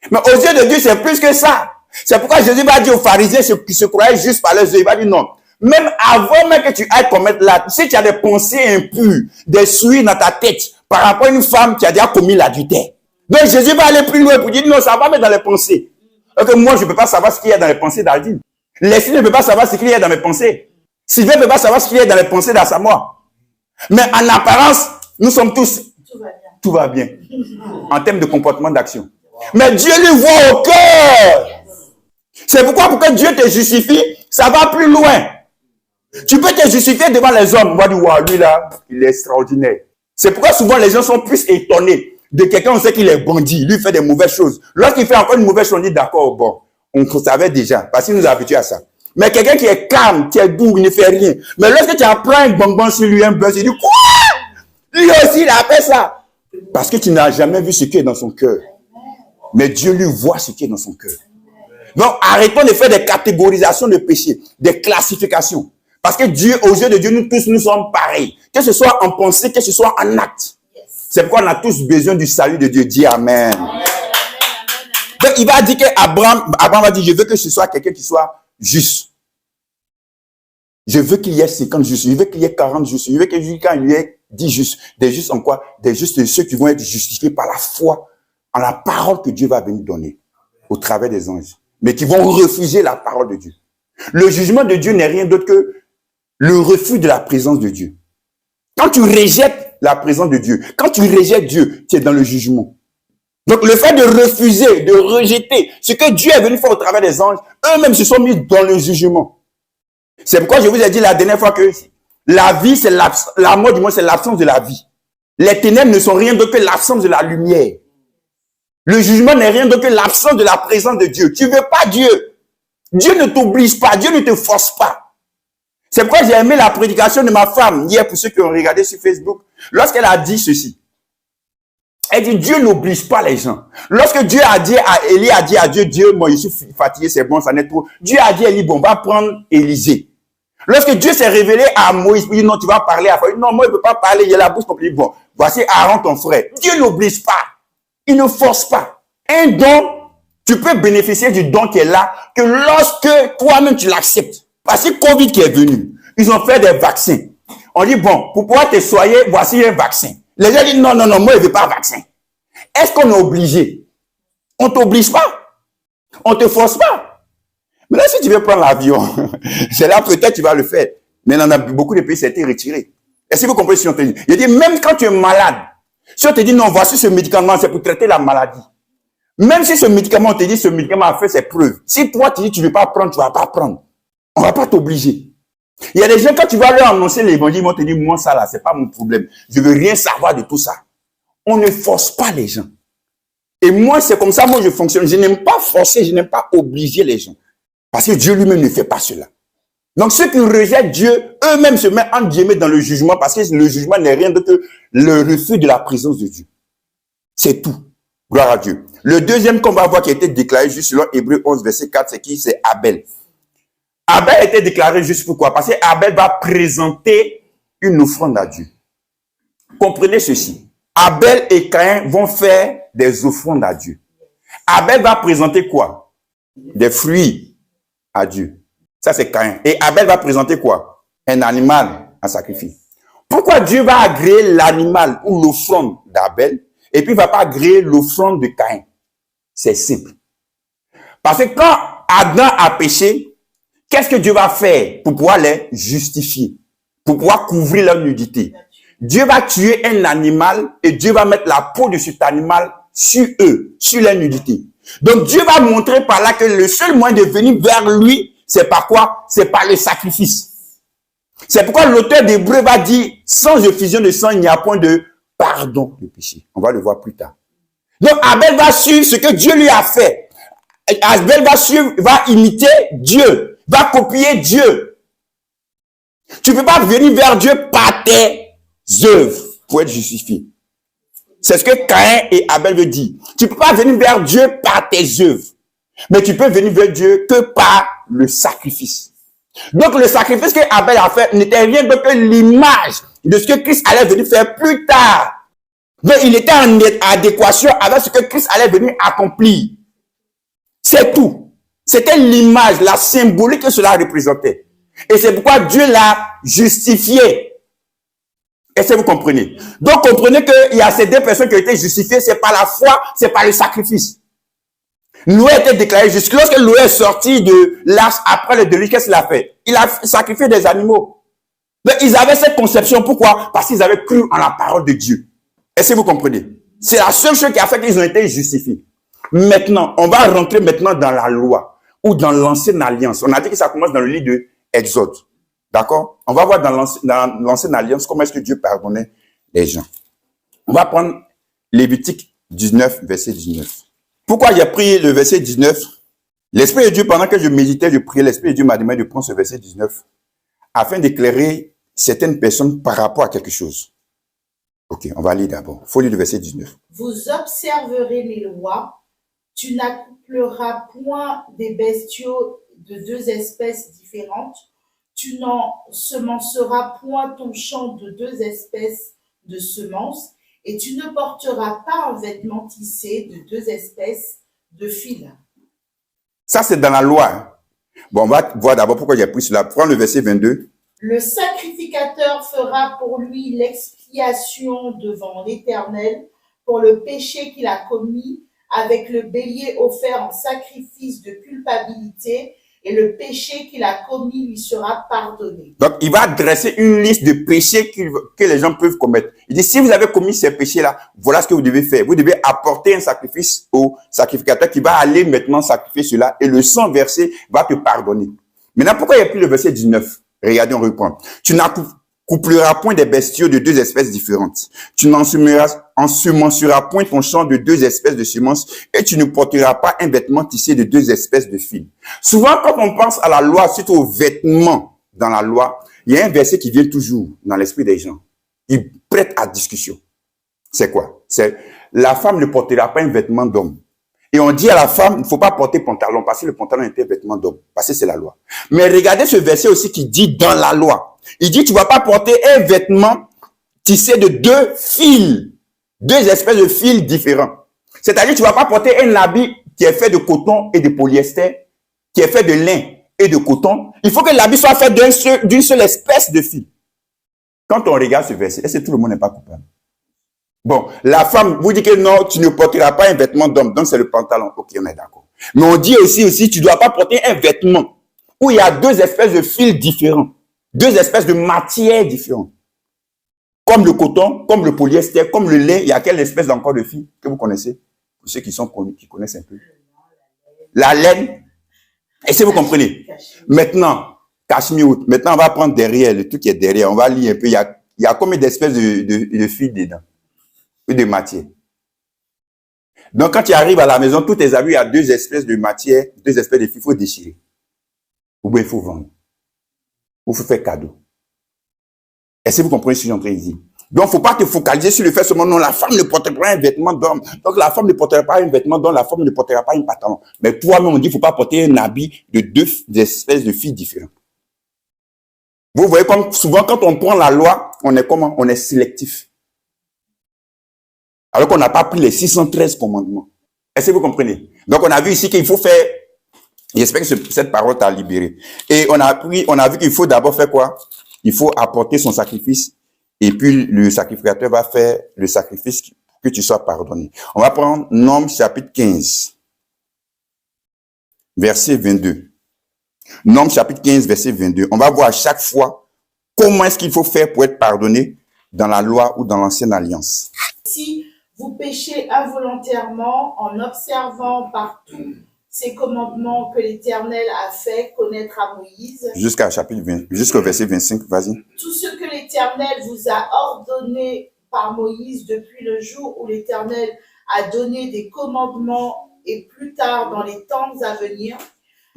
Mais aux yeux de Dieu, c'est plus que ça. C'est pourquoi Jésus va dire aux pharisiens qui se croyaient juste par leurs yeux, il va dire non. Même avant même que tu ailles commettre l'acte, si tu as des pensées impures, des souilles dans ta tête par rapport à une femme qui a déjà commis l'adultère. Donc Jésus va aller plus loin pour dire non, ça va mettre dans les pensées. Donc moi, je ne peux pas savoir ce qu'il y a dans les pensées d'Aldine. Leslie ne peut pas savoir ce qu'il y a dans mes pensées. Sylvain ne peut pas savoir ce qu'il y a dans les pensées d'Asamoah. Mais en apparence, nous sommes tous, tout va bien. En termes de comportement, d'action. Mais Dieu lui voit au cœur. C'est pourquoi Dieu te justifie, ça va plus loin. Tu peux te justifier devant les hommes. On va dire, wow, lui là, il est extraordinaire. C'est pourquoi souvent les gens sont plus étonnés de quelqu'un, on sait qu'il est bandit, lui fait des mauvaises choses. Lorsqu'il fait encore une mauvaise chose, on dit d'accord, bon, on savait déjà, parce qu'il nous a habitués à ça. Mais quelqu'un qui est calme, qui est doux, il ne fait rien. Mais lorsque tu apprends un bonbon sur lui, un buzz, il dit, quoi? Lui aussi, il a fait ça. Parce que tu n'as jamais vu ce qui est dans son cœur. Mais Dieu lui voit ce qui est dans son cœur. Donc, arrêtons de faire des catégorisations de péché, des classifications. Parce que Dieu, aux yeux de Dieu, nous tous, nous sommes pareils. Que ce soit en pensée, que ce soit en acte. C'est pourquoi on a tous besoin du salut de Dieu. Dis Amen. Donc, il va dire qu'Abraham va dire, je veux que ce soit quelqu'un qui soit juste. Je veux qu'il y ait 50 justes. Je veux qu'il y ait 40 justes. Je veux qu'il y ait 10 justes. Des justes en quoi? Des justes, ceux qui vont être justifiés par la foi en la parole que Dieu va venir donner au travers des anges. Mais qui vont refuser la parole de Dieu. Le jugement de Dieu n'est rien d'autre que le refus de la présence de Dieu. Quand tu rejettes la présence de Dieu, quand tu rejettes Dieu, tu es dans le jugement. Donc le fait de refuser, de rejeter ce que Dieu est venu faire au travers des anges, eux-mêmes se sont mis dans le jugement. C'est pourquoi je vous ai dit la dernière fois que la vie, c'est la mort du moins, c'est l'absence de la vie. Les ténèbres ne sont rien d'autre que l'absence de la lumière. Le jugement n'est rien d'autre que l'absence de la présence de Dieu. Tu ne veux pas Dieu. Dieu ne t'oblige pas. Dieu ne te force pas. C'est pourquoi j'ai aimé la prédication de ma femme hier pour ceux qui ont regardé sur Facebook. Lorsqu'elle a dit ceci. Elle dit, Dieu n'oblige pas les gens. Lorsque Dieu a dit à Élie, a dit à Dieu, Dieu, moi, je suis fatigué, c'est bon, ça n'est trop. Dieu a dit à Élie, bon, va prendre Élisée. Lorsque Dieu s'est révélé à Moïse, il dit, non, tu vas parler à Pharaon. Non, moi, je ne peux pas parler, il y a la bouche compliquée. Bon, voici Aaron, ton frère. Dieu n'oblige pas. Il ne force pas. Un don, tu peux bénéficier du don qui est là, que lorsque toi-même tu l'acceptes. Parce que Covid qui est venu, ils ont fait des vaccins. On dit, bon, pour pouvoir te soigner, voici un vaccin. Les gens disent, non, non, non, moi, je ne veux pas de vaccin. Est-ce qu'on est obligé? On ne t'oblige pas. On ne te force pas. Mais là, si tu veux prendre l'avion, c'est là peut-être tu vas le faire. Mais dans beaucoup de pays, ça a été retiré. Est-ce que vous comprenez ce qu'on te dit? Il dit, même quand tu es malade, si on te dit, non, voici ce médicament, c'est pour traiter la maladie. Même si ce médicament, on te dit, ce médicament a fait ses preuves. Si toi, tu dis, tu ne veux pas prendre, tu ne vas pas prendre. On ne va pas t'obliger. Il y a des gens, quand tu vas leur annoncer l'évangile, ils vont te dire, moi, ça là, c'est pas mon problème. Je veux rien savoir de tout ça. On ne force pas les gens. Et moi, c'est comme ça, moi, je fonctionne. Je n'aime pas forcer, je n'aime pas obliger les gens. Parce que Dieu lui-même ne fait pas cela. Donc, ceux qui rejettent Dieu, eux-mêmes se mettent en guillemets dans le jugement, parce que le jugement n'est rien d'autre que le refus de la présence de Dieu. C'est tout. Gloire à Dieu. Le deuxième qu'on va voir qui a été déclaré juste selon Hébreux 11, verset 4, c'est qui? C'est Abel. Abel a été déclaré juste pourquoi? Parce que Abel va présenter une offrande à Dieu. Comprenez ceci. Abel et Caïn vont faire des offrandes à Dieu. Abel va présenter quoi? Des fruits à Dieu. Ça, c'est Caïn. Et Abel va présenter quoi? Un animal à sacrifier. Pourquoi Dieu va agréer l'animal ou l'offrande d'Abel et puis il ne va pas agréer l'offrande de Caïn? C'est simple. Parce que quand Adam a péché, qu'est-ce que Dieu va faire pour pouvoir les justifier? Pour pouvoir couvrir leur nudité? Dieu va tuer un animal et Dieu va mettre la peau de cet animal sur eux, sur leur nudité. Donc Dieu va montrer par là que le seul moyen de venir vers lui, c'est par quoi? C'est par le sacrifice. C'est pourquoi l'auteur d'Hébreux va dire, sans effusion de sang, il n'y a point de pardon de péché. On va le voir plus tard. Donc Abel va suivre ce que Dieu lui a fait. Abel va suivre, va imiter Dieu, va copier Dieu. Tu ne peux pas venir vers Dieu par tes œuvres pour être justifié. C'est ce que Caïn et Abel veut dire. Tu ne peux pas venir vers Dieu par tes œuvres. Mais tu peux venir vers Dieu que par le sacrifice. Donc le sacrifice que Abel a fait n'était rien d'autre que l'image de ce que Christ allait venir faire plus tard. Donc il était en adéquation avec ce que Christ allait venir accomplir. C'est tout. C'était l'image, la symbolique que cela représentait. Et c'est pourquoi Dieu l'a justifié. Est-ce que vous comprenez? Donc, comprenez qu'il y a ces deux personnes qui ont été justifiées, c'est par la foi, c'est par le sacrifice. Noé a été déclaré juste. Lorsque Noé est sorti de l'arche après le déluge, qu'est-ce qu'il a fait? Il a sacrifié des animaux. Mais ils avaient cette conception. Pourquoi? Parce qu'ils avaient cru en la parole de Dieu. Est-ce que vous comprenez? C'est la seule chose qui a fait qu'ils ont été justifiés. Maintenant, on va rentrer maintenant dans la loi ou dans l'ancienne alliance. On a dit que ça commence dans le livre de Exode. D'accord? On va voir dans l'ancienne alliance comment est-ce que Dieu pardonnait les gens. On va prendre Lévitique 19, verset 19. Pourquoi j'ai pris le verset 19? L'Esprit de Dieu, pendant que je méditais, je priais, l'Esprit de Dieu m'a demandé de prendre ce verset 19 afin d'éclairer certaines personnes par rapport à quelque chose. Ok, on va lire d'abord. Il faut lire le verset 19. Vous observerez mes lois. Tu n'accoupleras point des bestiaux de deux espèces différentes. Tu n'ensemenceras point ton champ de deux espèces de semences, et tu ne porteras pas un vêtement tissé de deux espèces de fils. Ça, c'est dans la loi. Bon, on va voir d'abord pourquoi j'ai pris cela. Prends le verset 22. Le sacrificateur fera pour lui l'expiation devant l'Éternel pour le péché qu'il a commis, avec le bélier offert en sacrifice de culpabilité, et le péché qu'il a commis lui sera pardonné. Donc, il va dresser une liste de péchés que les gens peuvent commettre. Il dit, si vous avez commis ces péchés-là, voilà ce que vous devez faire. Vous devez apporter un sacrifice au sacrificateur qui va aller maintenant sacrifier cela et le sang versé va te pardonner. Maintenant, pourquoi il n'y a plus le verset 19? Regardez, on reprend. Tu n'accoupleras point des bestiaux de deux espèces différentes. Tu n'ensemenceras point ton champ de deux espèces de semences et tu ne porteras pas un vêtement tissé de deux espèces de fils. Souvent, quand on pense à la loi, surtout aux vêtements dans la loi, il y a un verset qui vient toujours dans l'esprit des gens. Il prête à discussion. C'est quoi? C'est la femme ne portera pas un vêtement d'homme. Et on dit à la femme, il ne faut pas porter pantalon, parce que le pantalon était un vêtement d'homme, parce que c'est la loi. Mais regardez ce verset aussi qui dit dans la loi. Il dit, tu ne vas pas porter un vêtement tissé de deux fils, deux espèces de fils différents. C'est-à-dire, tu ne vas pas porter un habit qui est fait de coton et de polyester, qui est fait de lin et de coton. Il faut que l'habit soit fait d'une seule espèce de fil. Quand on regarde ce verset, est-ce que tout le monde n'est pas coupable? Bon, la femme vous dit que non, tu ne porteras pas un vêtement d'homme, donc c'est le pantalon. Ok, on est d'accord. Mais on dit aussi, tu ne dois pas porter un vêtement où il y a deux espèces de fils différents, deux espèces de matières différentes. Comme le coton, comme le polyester, comme le lait, il y a quelle espèce encore de fil que vous connaissez? Pour ceux qui sont connus, qui connaissent un peu. La laine. Est-ce que vous comprenez? Maintenant, cachemire. Maintenant, on va prendre derrière, le truc qui est derrière. On va lire un peu. Il y a combien d'espèces de fils dedans? De matière. Donc, quand tu arrives à la maison, tous tes habits, il y a deux espèces de matière, deux espèces de fils. Il faut déchirer. Ou bien il faut vendre. Ou il faut faire cadeau. Est-ce que vous comprenez ce que je suis en train de dire? Donc, il ne faut pas te focaliser sur le fait seulement, non, la femme ne portera pas un vêtement d'homme. Donc, la femme ne portera pas un vêtement d'homme, la femme ne portera pas un pantalon. Mais toi-même, on dit, il ne faut pas porter un habit de deux espèces de filles différentes. Vous voyez, comme souvent, quand on prend la loi, on est comment? On est sélectif. Alors qu'on n'a pas pris les 613 commandements. Est-ce que vous comprenez? Donc, on a vu ici qu'il faut faire, j'espère que cette parole t'a libéré. Et on a vu qu'il faut d'abord faire quoi? Il faut apporter son sacrifice. Et puis, le sacrificateur va faire le sacrifice que tu sois pardonné. On va prendre Nombres chapitre 15, verset 22. Nombres chapitre 15, verset 22. On va voir à chaque fois comment est-ce qu'il faut faire pour être pardonné dans la loi ou dans l'ancienne alliance. Si vous péchez involontairement en observant partout ces commandements que l'Éternel a fait connaître à Moïse. Jusqu'au verset 25, vas-y. Tout ce que l'Éternel vous a ordonné par Moïse depuis le jour où l'Éternel a donné des commandements et plus tard dans les temps à venir,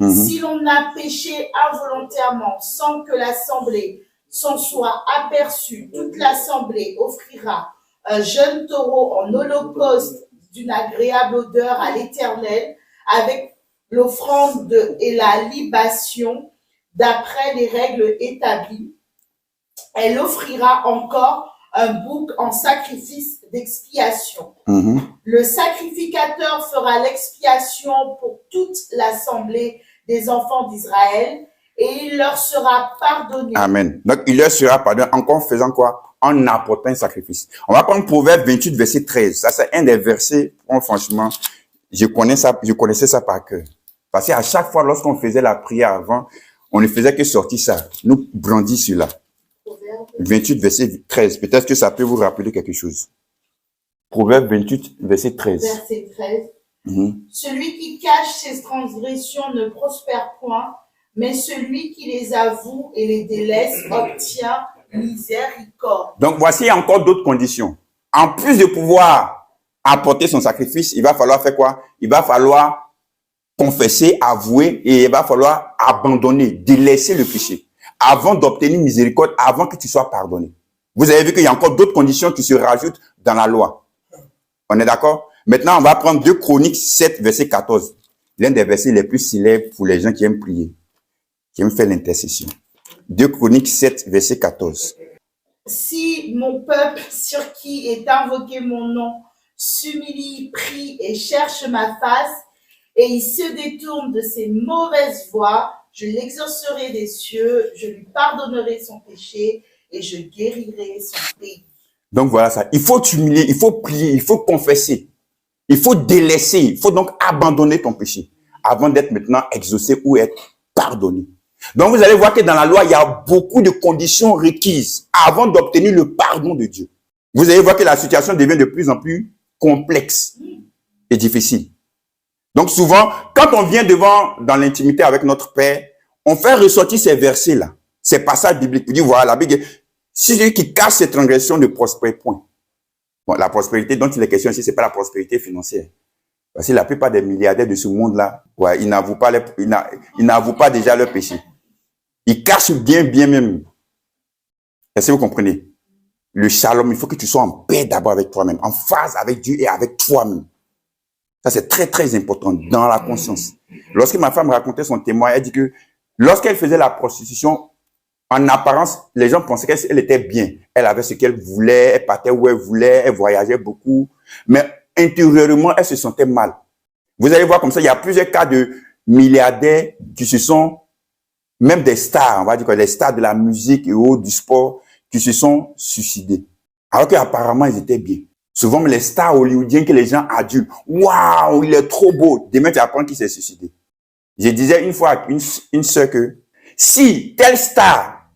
si l'on a péché involontairement sans que l'assemblée s'en soit aperçue, toute l'assemblée offrira un jeune taureau en holocauste d'une agréable odeur à l'Éternel, avec l'offrande et la libation d'après les règles établies. Elle offrira encore un bouc en sacrifice d'expiation. Le sacrificateur fera l'expiation pour toute l'assemblée des enfants d'Israël et il leur sera pardonné. Amen. Donc, il leur sera pardonné encore faisant quoi? En apportant un sacrifice. On va prendre Proverbe 28, verset 13. Ça, c'est un des versets, franchement, je connaissais ça par cœur. Parce qu'à chaque fois, lorsqu'on faisait la prière avant, on ne faisait que sortir ça. Nous brandit celui-là. 28, verset 13. Peut-être que ça peut vous rappeler quelque chose. Proverbe 28, verset 13. Verset 13. Celui qui cache ses transgressions ne prospère point, mais celui qui les avoue et les délaisse obtient miséricorde. Donc, voici encore d'autres conditions. En plus de pouvoir apporter son sacrifice, il va falloir faire quoi? Il va falloir confesser, avouer, et il va falloir abandonner, délaisser le péché avant d'obtenir miséricorde, avant que tu sois pardonné. Vous avez vu qu'il y a encore d'autres conditions qui se rajoutent dans la loi. On est d'accord? Maintenant, on va prendre 2 Chroniques 7, verset 14. L'un des versets les plus célèbres pour les gens qui aiment prier, qui aiment faire l'intercession. 2 Chroniques 7, verset 14. Si mon peuple sur qui est invoqué mon nom s'humilie, prie et cherche ma face, et il se détourne de ses mauvaises voies, je l'exaucerai des cieux, je lui pardonnerai son péché et je guérirai son pays. Donc voilà ça. Il faut t'humilier, il faut prier, il faut confesser, il faut délaisser, il faut donc abandonner ton péché avant d'être maintenant exaucé ou être pardonné. Donc vous allez voir que dans la loi, il y a beaucoup de conditions requises avant d'obtenir le pardon de Dieu. Vous allez voir que la situation devient de plus en plus complexe et difficile. Donc souvent, quand on vient dans l'intimité avec notre Père, on fait ressortir ces versets-là, ces passages bibliques. On dit, voilà, la Bible, si celui qui cache ses transgressions ne prospère point. Bon, la prospérité dont il est question ici, c'est pas la prospérité financière. Parce que la plupart des milliardaires de ce monde-là, ouais, ils n'avouent pas déjà leur péché. Ils cachent bien même. Est-ce que vous comprenez? le shalom, il faut que tu sois en paix d'abord avec toi-même, en phase avec Dieu et avec toi-même. Ça, c'est très, très important dans la conscience. Lorsque ma femme racontait son témoin, elle dit que lorsqu'elle faisait la prostitution, en apparence, les gens pensaient qu'elle était bien. Elle avait ce qu'elle voulait, elle partait où elle voulait, elle voyageait beaucoup. Mais intérieurement, elle se sentait mal. Vous allez voir comme ça, il y a plusieurs cas de milliardaires qui se sont, même des stars, on va dire quoi, des stars de la musique et autres, du sport, qui se sont suicidés. Alors qu'apparemment, ils étaient bien. Souvent, les stars hollywoodiens que les gens adulent, waouh, il est trop beau. Demain, tu apprends qu'il s'est suicidé. Je disais une fois à une sœur que si tel star,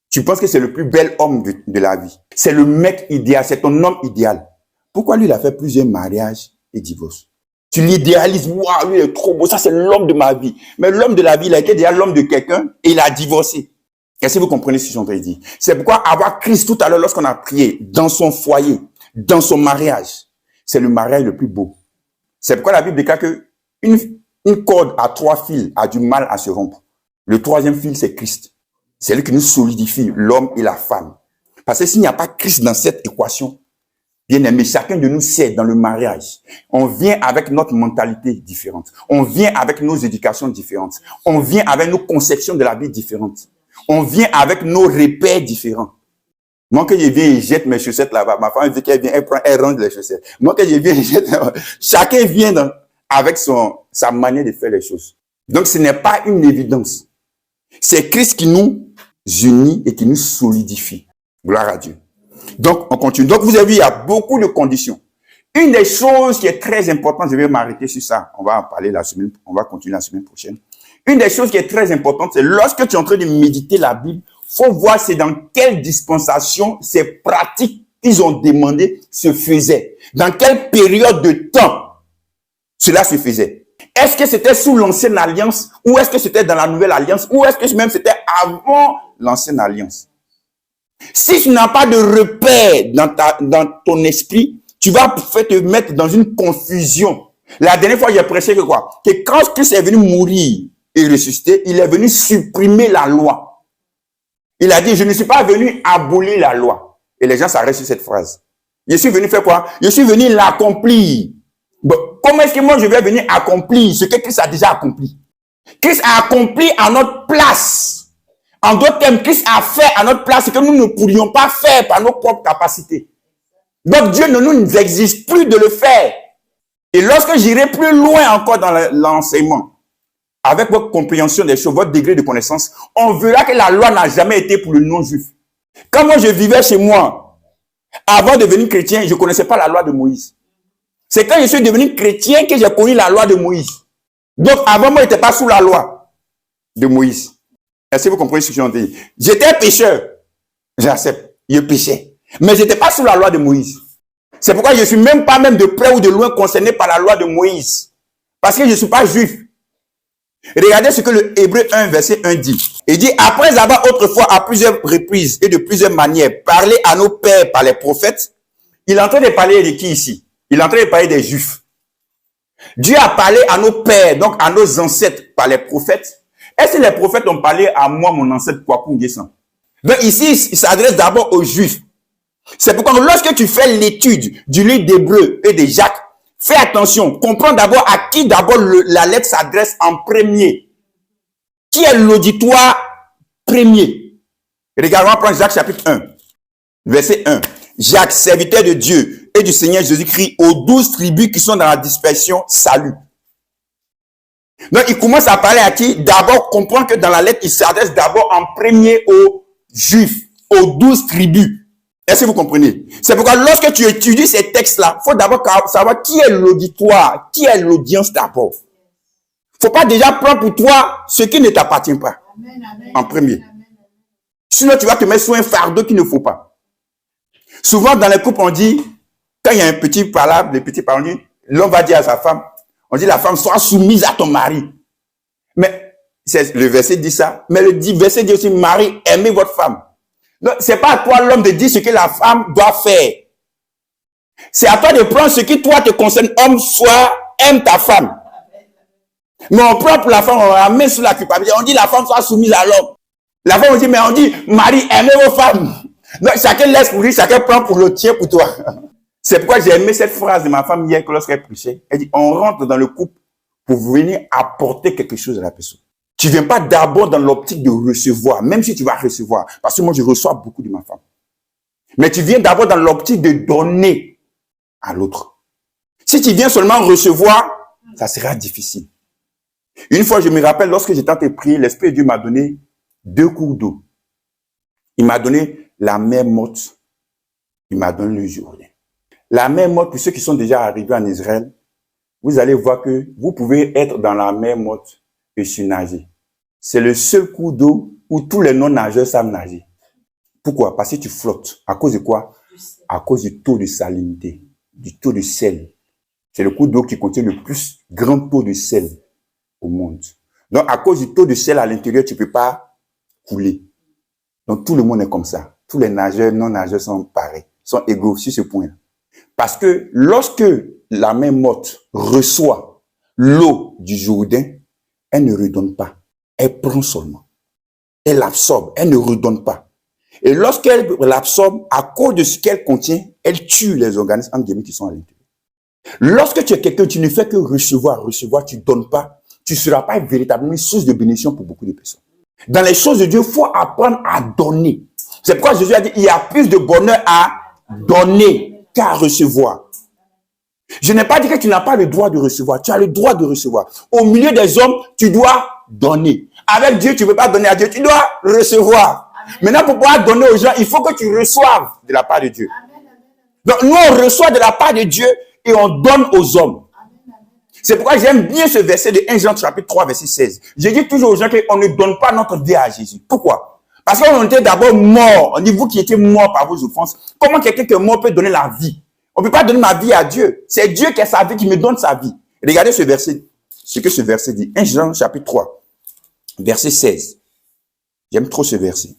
tu penses que c'est le plus bel homme de la vie, c'est le mec idéal, c'est ton homme idéal. Pourquoi lui, il a fait plusieurs mariages et divorces? Tu l'idéalises, waouh, lui il est trop beau, ça c'est l'homme de ma vie. Mais l'homme de la vie, il a été déjà l'homme de quelqu'un et il a divorcé. Est-ce que vous comprenez ce que je suis en train de dire? C'est pourquoi avoir Christ tout à l'heure, lorsqu'on a prié, dans son foyer, dans son mariage, c'est le mariage le plus beau. C'est pourquoi la Bible déclare que une corde à 3 fils a du mal à se rompre. Le 3e fil, c'est Christ. C'est lui qui nous solidifie, l'homme et la femme. Parce que s'il n'y a pas Christ dans cette équation, bien aimé, chacun de nous sait dans le mariage, on vient avec notre mentalité différente. On vient avec nos éducations différentes. On vient avec nos conceptions de la vie différentes. On vient avec nos repères différents. Moi, que je viens et jette mes chaussettes là-bas, ma femme dit qu'elle vient, elle range les chaussettes. Moi, que je viens et jette, chacun vient avec sa manière de faire les choses. Donc, ce n'est pas une évidence. C'est Christ qui nous unit et qui nous solidifie. Gloire à Dieu. Donc, on continue. Donc, vous avez vu, il y a beaucoup de conditions. Une des choses qui est très importante, je vais m'arrêter sur ça. On va en parler on va continuer la semaine prochaine. Une des choses qui est très importante, c'est lorsque tu es en train de méditer la Bible, faut voir c'est dans quelle dispensation ces pratiques qu'ils ont demandé se faisaient. Dans quelle période de temps cela se faisait. Est-ce que c'était sous l'ancienne alliance ou est-ce que c'était dans la nouvelle alliance ou est-ce que même c'était avant l'ancienne alliance? Si tu n'as pas de repère dans ton esprit, tu vas te mettre dans une confusion. La dernière fois, j'ai prêché que quoi? Que quand Christ est venu mourir et ressusciter, il est venu supprimer la loi. Il a dit, je ne suis pas venu abolir la loi. Et les gens s'arrêtent sur cette phrase. Je suis venu faire quoi? Je suis venu l'accomplir. Bon, comment est-ce que moi je vais venir accomplir ce que Christ a déjà accompli? Christ a accompli à notre place. En d'autres termes, Christ a fait à notre place ce que nous ne pourrions pas faire par nos propres capacités. Donc Dieu ne nous exige plus de le faire. Et lorsque j'irai plus loin encore dans l'enseignement, avec votre compréhension des choses, votre degré de connaissance, on verra que la loi n'a jamais été pour le non-juif. Quand moi je vivais chez moi, avant de devenir chrétien, je ne connaissais pas la loi de Moïse. C'est quand je suis devenu chrétien que j'ai connu la loi de Moïse. Donc avant moi, je n'étais pas sous la loi de Moïse. Est-ce que vous comprenez ce que je veux dire? J'étais pécheur. J'accepte. Je péchais. Mais je n'étais pas sous la loi de Moïse. C'est pourquoi je ne suis même pas de près ou de loin concerné par la loi de Moïse. Parce que je ne suis pas juif. Regardez ce que le Hébreu 1, verset 1 dit. Il dit, après avoir autrefois à plusieurs reprises et de plusieurs manières parlé à nos pères par les prophètes, il est en train de parler de qui ici? Il est en train de parler des juifs. Dieu a parlé à nos pères, donc à nos ancêtres par les prophètes. Est-ce que les prophètes ont parlé à moi, mon ancêtre Kwaku Nguessan? Donc ici, il s'adresse d'abord aux juifs. C'est pourquoi lorsque tu fais l'étude du livre d'Hébreu et de Jacques, fais attention, comprends d'abord à qui d'abord la lettre s'adresse en premier. Qui est l'auditoire premier? Regarde, on va prendre Jacques chapitre 1, verset 1. Jacques, serviteur de Dieu et du Seigneur Jésus-Christ, aux 12 tribus qui sont dans la dispersion, salut. Donc, il commence à parler à qui? D'abord, comprends que dans la lettre, il s'adresse d'abord en premier aux Juifs, aux 12 tribus. Est-ce que vous comprenez? C'est pourquoi lorsque tu étudies ces textes-là, il faut d'abord savoir qui est l'auditoire, qui est l'audience d'abord. Il ne faut pas déjà prendre pour toi ce qui ne t'appartient pas. Amen, amen, en premier. Amen. Sinon, tu vas te mettre sous un fardeau qu'il ne faut pas. Souvent, dans les couples, on dit, quand il y a un petit palabre, l'homme va dire à sa femme, on dit la femme, sois soumise à ton mari. Mais le verset dit ça. Mais le verset dit aussi, mari, aimez votre femme. Donc, c'est pas à toi, l'homme, de dire ce que la femme doit faire. C'est à toi de prendre ce qui, toi, te concerne, homme, aime ta femme. Mais on prend pour la femme, on la met sous la culpabilité. On dit la femme soit soumise à l'homme. La femme, on dit, mais on dit, mari, aimez vos femmes. Donc, chacun laisse pour lui, chacun prend pour le tien, pour toi. C'est pourquoi j'ai aimé cette phrase de ma femme hier, lorsqu'elle prêchait. Elle dit, on rentre dans le couple pour venir apporter quelque chose à la personne. Tu viens pas d'abord dans l'optique de recevoir, même si tu vas recevoir. Parce que moi, je reçois beaucoup de ma femme. Mais tu viens d'abord dans l'optique de donner à l'autre. Si tu viens seulement recevoir, ça sera difficile. Une fois, je me rappelle, lorsque j'étais en train de prier, l'Esprit de Dieu m'a donné 2 coups d'eau. Il m'a donné la mer morte. Il m'a donné le Jourdain. La mer morte, pour ceux qui sont déjà arrivés en Israël, vous allez voir que vous pouvez être dans la mer morte et surnager. C'est le seul coup d'eau où tous les non-nageurs savent nager. Pourquoi? Parce que tu flottes. À cause de quoi? À cause du taux de salinité, du taux de sel. C'est le coup d'eau qui contient le plus grand taux de sel au monde. Donc, à cause du taux de sel à l'intérieur, tu peux pas couler. Donc, tout le monde est comme ça. Tous les nageurs, non-nageurs sont pareils, sont égaux sur ce point-là. Parce que lorsque la mer morte reçoit l'eau du Jourdain, elle ne redonne pas. Elle prend seulement. Elle absorbe. Elle ne redonne pas. Et lorsqu'elle l'absorbe, à cause de ce qu'elle contient, elle tue les organismes entre guillemets qui sont à l'intérieur. Lorsque tu es quelqu'un, tu ne fais que recevoir, tu ne donnes pas, tu ne seras pas véritablement une source de bénédiction pour beaucoup de personnes. Dans les choses de Dieu, il faut apprendre à donner. C'est pourquoi Jésus a dit, il y a plus de bonheur à donner qu'à recevoir. Je n'ai pas dit que tu n'as pas le droit de recevoir. Tu as le droit de recevoir. Au milieu des hommes, tu dois donner. Avec Dieu, tu ne peux pas donner à Dieu. Tu dois recevoir. Amen. Maintenant, pour pouvoir donner aux gens, il faut que tu reçoives de la part de Dieu. Amen. Donc, nous, on reçoit de la part de Dieu et on donne aux hommes. Amen. C'est pourquoi j'aime bien ce verset de 1 Jean chapitre 3, verset 16. Je dis toujours aux gens qu'on ne donne pas notre vie à Jésus. Pourquoi? Parce qu'on était d'abord mort. On dit, vous qui étiez mort par vos offenses, comment quelqu'un qui est mort peut donner la vie? On ne peut pas donner ma vie à Dieu. C'est Dieu qui a sa vie, qui me donne sa vie. Regardez ce verset, ce que ce verset dit. 1 Jean chapitre 3, verset 16. J'aime trop ce verset.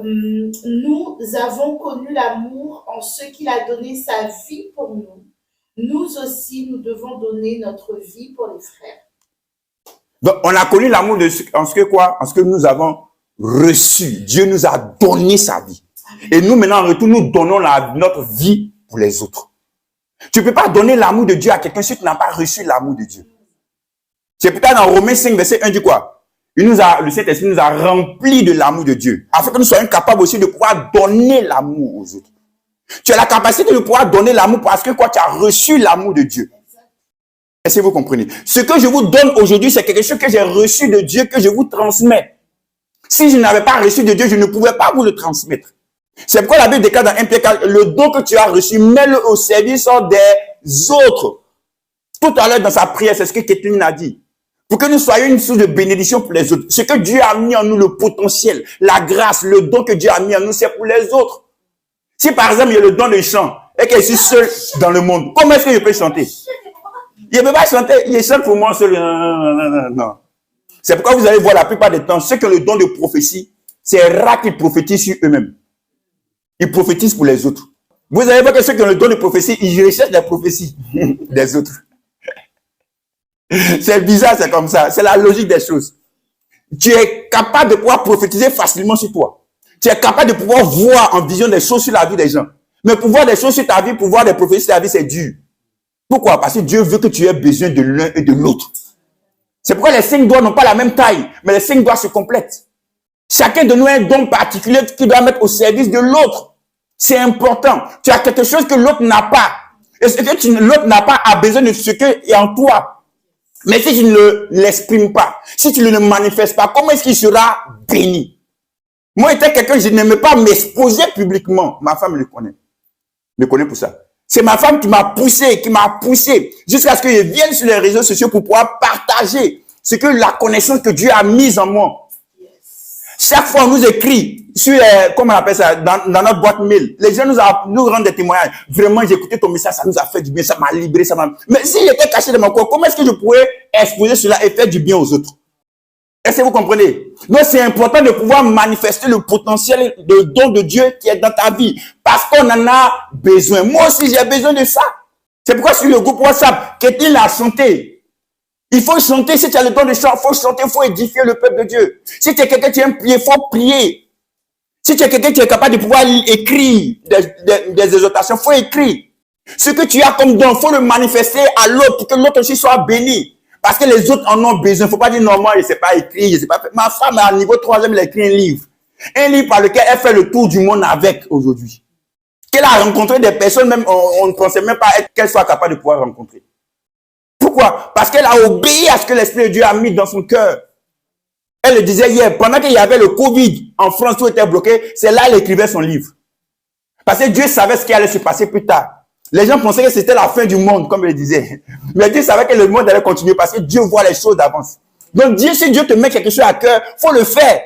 Nous avons connu l'amour en ce qu'il a donné sa vie pour nous. Nous aussi, nous devons donner notre vie pour les frères. Donc, on a connu l'amour en ce que quoi? En ce que nous avons reçu. Dieu nous a donné sa vie. Et nous, maintenant, en retour, nous donnons notre vie pour les autres. Tu ne peux pas donner l'amour de Dieu à quelqu'un si tu n'as pas reçu l'amour de Dieu. C'est pourquoi dans Romains 5, verset 1, dit quoi? Le Saint-Esprit nous a remplis de l'amour de Dieu, afin que nous soyons capables aussi de pouvoir donner l'amour aux autres. Tu as la capacité de pouvoir donner l'amour parce que quoi? Tu as reçu l'amour de Dieu. Est-ce que vous comprenez? Ce que je vous donne aujourd'hui, c'est quelque chose que j'ai reçu de Dieu, que je vous transmets. Si je n'avais pas reçu de Dieu, je ne pouvais pas vous le transmettre. C'est pourquoi la Bible déclare dans 1 Pierre 4, le don que tu as reçu, mets-le au service des autres. Tout à l'heure dans sa prière, c'est ce que Kathleen a dit. Pour que nous soyons une source de bénédiction pour les autres. Ce que Dieu a mis en nous, le potentiel, la grâce, le don que Dieu a mis en nous, c'est pour les autres. Si par exemple, il y a le don de chant et que je suis seul dans le monde, comment est-ce que je peux chanter? Je ne peux pas chanter, il est seul pour moi seul. Non. C'est pourquoi vous allez voir la plupart des temps, ceux qui ont le don de prophétie, c'est rare qu'ils prophétisent sur eux-mêmes. Ils prophétisent pour les autres. Vous allez voir que ceux qui ont le don de prophétie, ils recherchent les prophéties des autres. C'est bizarre, c'est comme ça. C'est la logique des choses. Tu es capable de pouvoir prophétiser facilement sur toi. Tu es capable de pouvoir voir en vision des choses sur la vie des gens. Mais pour voir des choses sur ta vie, pour voir des prophéties sur ta vie, c'est dur. Pourquoi? Parce que Dieu veut que tu aies besoin de l'un et de l'autre. C'est pourquoi les 5 doigts n'ont pas la même taille, mais les 5 doigts se complètent. Chacun de nous a un don particulier qu'il doit mettre au service de l'autre. C'est important. Tu as quelque chose que l'autre n'a pas. Et ce que l'autre n'a pas a besoin de ce qui est en toi. Mais si tu ne l'exprimes pas, si tu ne le manifestes pas, comment est-ce qu'il sera béni? Moi, étant quelqu'un, je n'aimais pas m'exposer publiquement. Ma femme me connaît pour ça. C'est ma femme qui m'a poussé, jusqu'à ce que je vienne sur les réseaux sociaux pour pouvoir partager ce que la connaissance que Dieu a mise en moi. Chaque fois, on nous écrit sur, comment on appelle ça, dans notre boîte mail. Les gens nous rendent des témoignages. Vraiment, j'ai écouté ton message, ça nous a fait du bien, ça m'a libéré, Mais si j'étais caché dans mon corps, comment est-ce que je pourrais exposer cela et faire du bien aux autres? Est-ce que vous comprenez? Donc, c'est important de pouvoir manifester le potentiel de don de Dieu qui est dans ta vie. Parce qu'on en a besoin. Moi aussi, j'ai besoin de ça. C'est pourquoi sur le groupe WhatsApp, qu'est-il a chanté? Il faut chanter. Si tu as le don de chant, il faut chanter, il faut édifier le peuple de Dieu. Si tu es quelqu'un qui aime prier, il faut prier. Si tu es quelqu'un qui est capable de pouvoir écrire des exhortations, il faut écrire. Ce que tu as comme don, il faut le manifester à l'autre pour que l'autre aussi soit béni. Parce que les autres en ont besoin. Il ne faut pas dire non, moi, je ne sais pas écrire, je sais pas faire. Ma femme, à niveau 3e, elle a écrit un livre. Un livre par lequel elle fait le tour du monde avec aujourd'hui. Qu'elle a rencontré des personnes, même on ne pensait même pas qu'elle soit capable de pouvoir rencontrer. Pourquoi? Parce qu'elle a obéi à ce que l'Esprit de Dieu a mis dans son cœur. Elle le disait hier, pendant qu'il y avait le Covid, en France, tout était bloqué, c'est là qu'elle écrivait son livre. Parce que Dieu savait ce qui allait se passer plus tard. Les gens pensaient que c'était la fin du monde, comme il le disait. Mais Dieu savait que le monde allait continuer parce que Dieu voit les choses d'avance. Donc, si Dieu te met quelque chose à cœur, il faut le faire.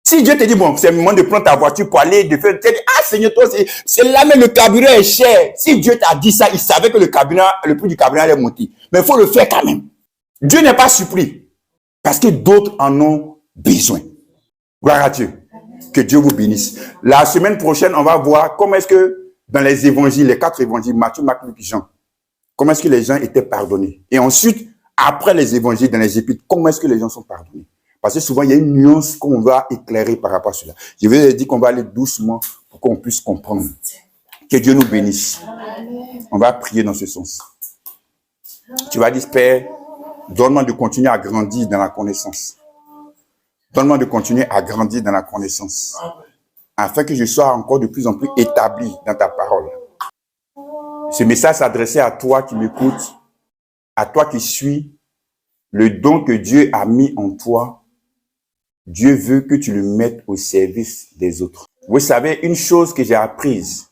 Si Dieu te dit, bon, c'est le moment de prendre ta voiture pour aller, de faire, tu dis, ah Seigneur, toi, c'est là, mais le carburant est cher. Si Dieu t'a dit ça, il savait que le prix du carburant allait monter. Mais il faut le faire quand même. Dieu n'est pas surpris. Parce que d'autres en ont besoin. Gloire à Dieu. Que Dieu vous bénisse. La semaine prochaine, on va voir comment est-ce que dans les évangiles, les 4 évangiles, Matthieu, Marc, Luc, Jean, comment est-ce que les gens étaient pardonnés. Et ensuite, après les évangiles, dans les épîtres, comment est-ce que les gens sont pardonnés. Parce que souvent, il y a une nuance qu'on va éclairer par rapport à cela. Je vais dire qu'on va aller doucement pour qu'on puisse comprendre. Que Dieu nous bénisse. On va prier dans ce sens. Tu vas dire, Père, donne-moi de continuer à grandir dans la connaissance. Donne-moi de continuer à grandir dans la connaissance. Afin que je sois encore de plus en plus établi dans ta parole. Ce message s'adressait à toi qui m'écoutes, à toi qui suis le don que Dieu a mis en toi. Dieu veut que tu le mettes au service des autres. Vous savez, une chose que j'ai apprise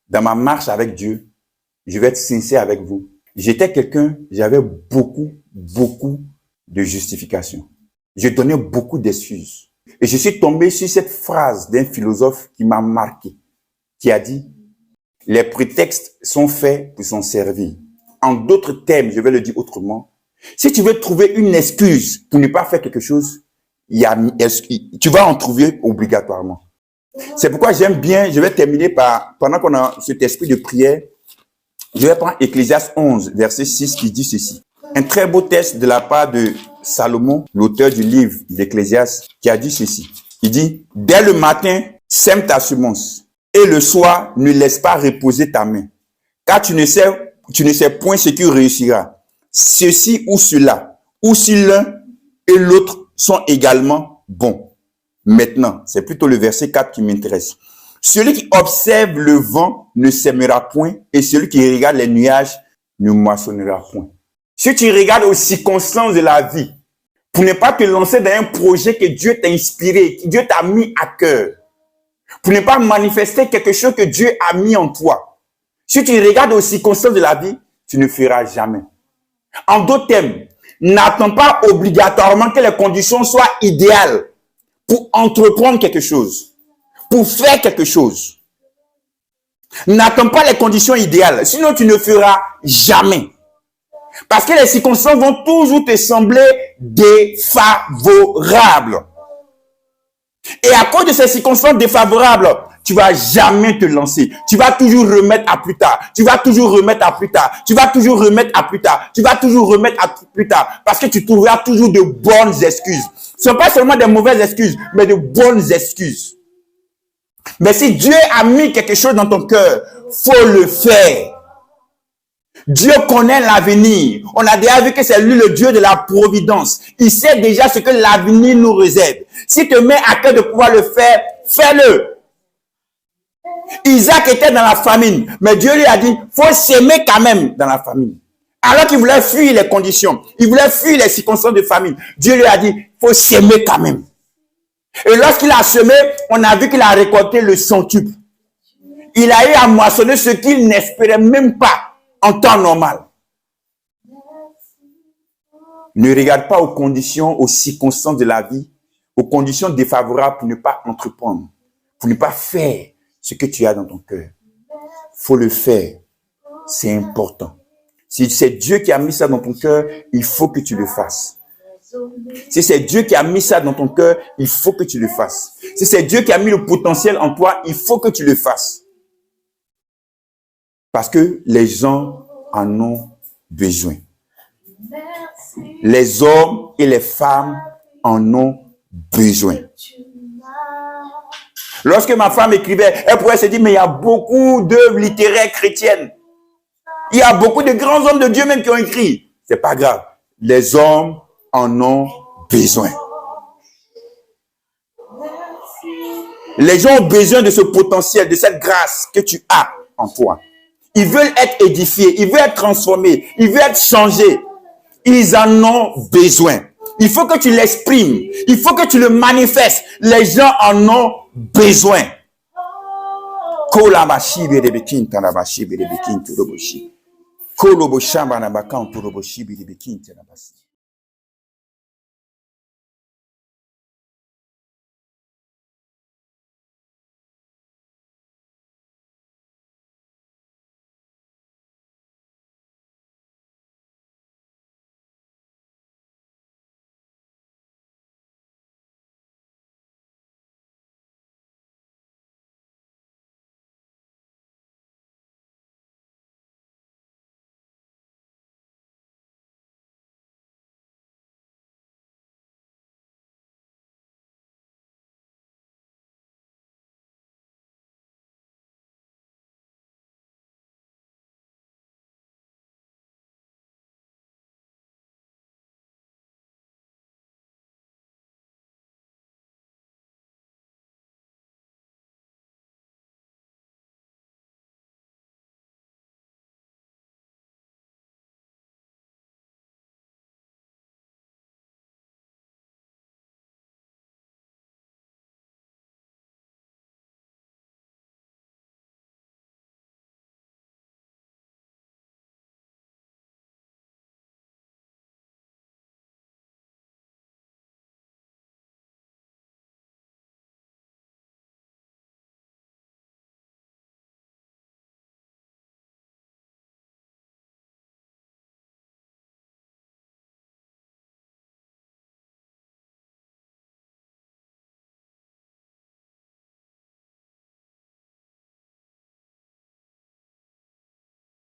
dans ma marche avec Dieu, je vais être sincère avec vous. J'étais quelqu'un, j'avais beaucoup de justifications. Je donnais beaucoup d'excuses. Et je suis tombé sur cette phrase d'un philosophe qui m'a marqué, qui a dit, les prétextes sont faits pour s'en servir. En d'autres termes, je vais le dire autrement, si tu veux trouver une excuse pour ne pas faire quelque chose, tu vas en trouver obligatoirement. C'est pourquoi j'aime bien, je vais terminer par, pendant qu'on a cet esprit de prière, je vais prendre Ecclésiaste 11, verset 6 qui dit ceci. Un très beau texte de la part de Salomon, l'auteur du livre d'Ecclésiaste, qui a dit ceci. Il dit, dès le matin, sème ta semence, et le soir, ne laisse pas reposer ta main, car tu ne sais point ce qui réussira. Ceci ou cela, ou si l'un et l'autre sont également bons. Maintenant, c'est plutôt le verset 4 qui m'intéresse. Celui qui observe le vent ne sèmera point, et celui qui regarde les nuages ne moissonnera point. Si tu regardes aux circonstances de la vie, pour ne pas te lancer dans un projet que Dieu t'a inspiré, que Dieu t'a mis à cœur, pour ne pas manifester quelque chose que Dieu a mis en toi, si tu regardes aux circonstances de la vie, tu ne feras jamais. En d'autres termes, n'attends pas obligatoirement que les conditions soient idéales pour entreprendre quelque chose, pour faire quelque chose. N'attends pas les conditions idéales, sinon tu ne feras jamais. Parce que les circonstances vont toujours te sembler défavorables. Et à cause de ces circonstances défavorables, tu vas jamais te lancer. Tu vas toujours remettre à plus tard. Tu vas toujours remettre à plus tard. Tu vas toujours remettre à plus tard. Tu vas toujours remettre à plus tard. Parce que tu trouveras toujours de bonnes excuses. Ce ne sont pas seulement des mauvaises excuses, mais de bonnes excuses. Mais si Dieu a mis quelque chose dans ton cœur, faut le faire. Dieu connaît l'avenir. On a déjà vu que c'est lui le Dieu de la providence. Il sait déjà ce que l'avenir nous réserve. Si tu te mets à cœur de pouvoir le faire, fais-le. Isaac était dans la famine, mais Dieu lui a dit, faut s'aimer quand même dans la famine. Alors qu'il voulait fuir les conditions, il voulait fuir les circonstances de famine. Dieu lui a dit, faut s'aimer quand même. Et lorsqu'il a semé, on a vu qu'il a récolté le centuple. Il a eu à moissonner ce qu'il n'espérait même pas en temps normal. Ne regarde pas aux conditions, aux circonstances de la vie, aux conditions défavorables pour ne pas entreprendre, pour ne pas faire ce que tu as dans ton cœur. Faut le faire. C'est important. Si c'est Dieu qui a mis ça dans ton cœur, il faut que tu le fasses. Si c'est Dieu qui a mis ça dans ton cœur, il faut que tu le fasses. Si c'est Dieu qui a mis le potentiel en toi, il faut que tu le fasses. Parce que les gens en ont besoin. Les hommes et les femmes en ont besoin. Lorsque ma femme écrivait, elle pourrait se dire, mais il y a beaucoup d'œuvres littéraires chrétiennes. Il y a beaucoup de grands hommes de Dieu même qui ont écrit. C'est pas grave. Les hommes en ont besoin. Les gens ont besoin de ce potentiel, de cette grâce que tu as en toi. Ils veulent être édifiés, ils veulent être transformés, ils veulent être changés. Ils en ont besoin. Il faut que tu l'exprimes. Il faut que tu le manifestes. Les gens en ont besoin.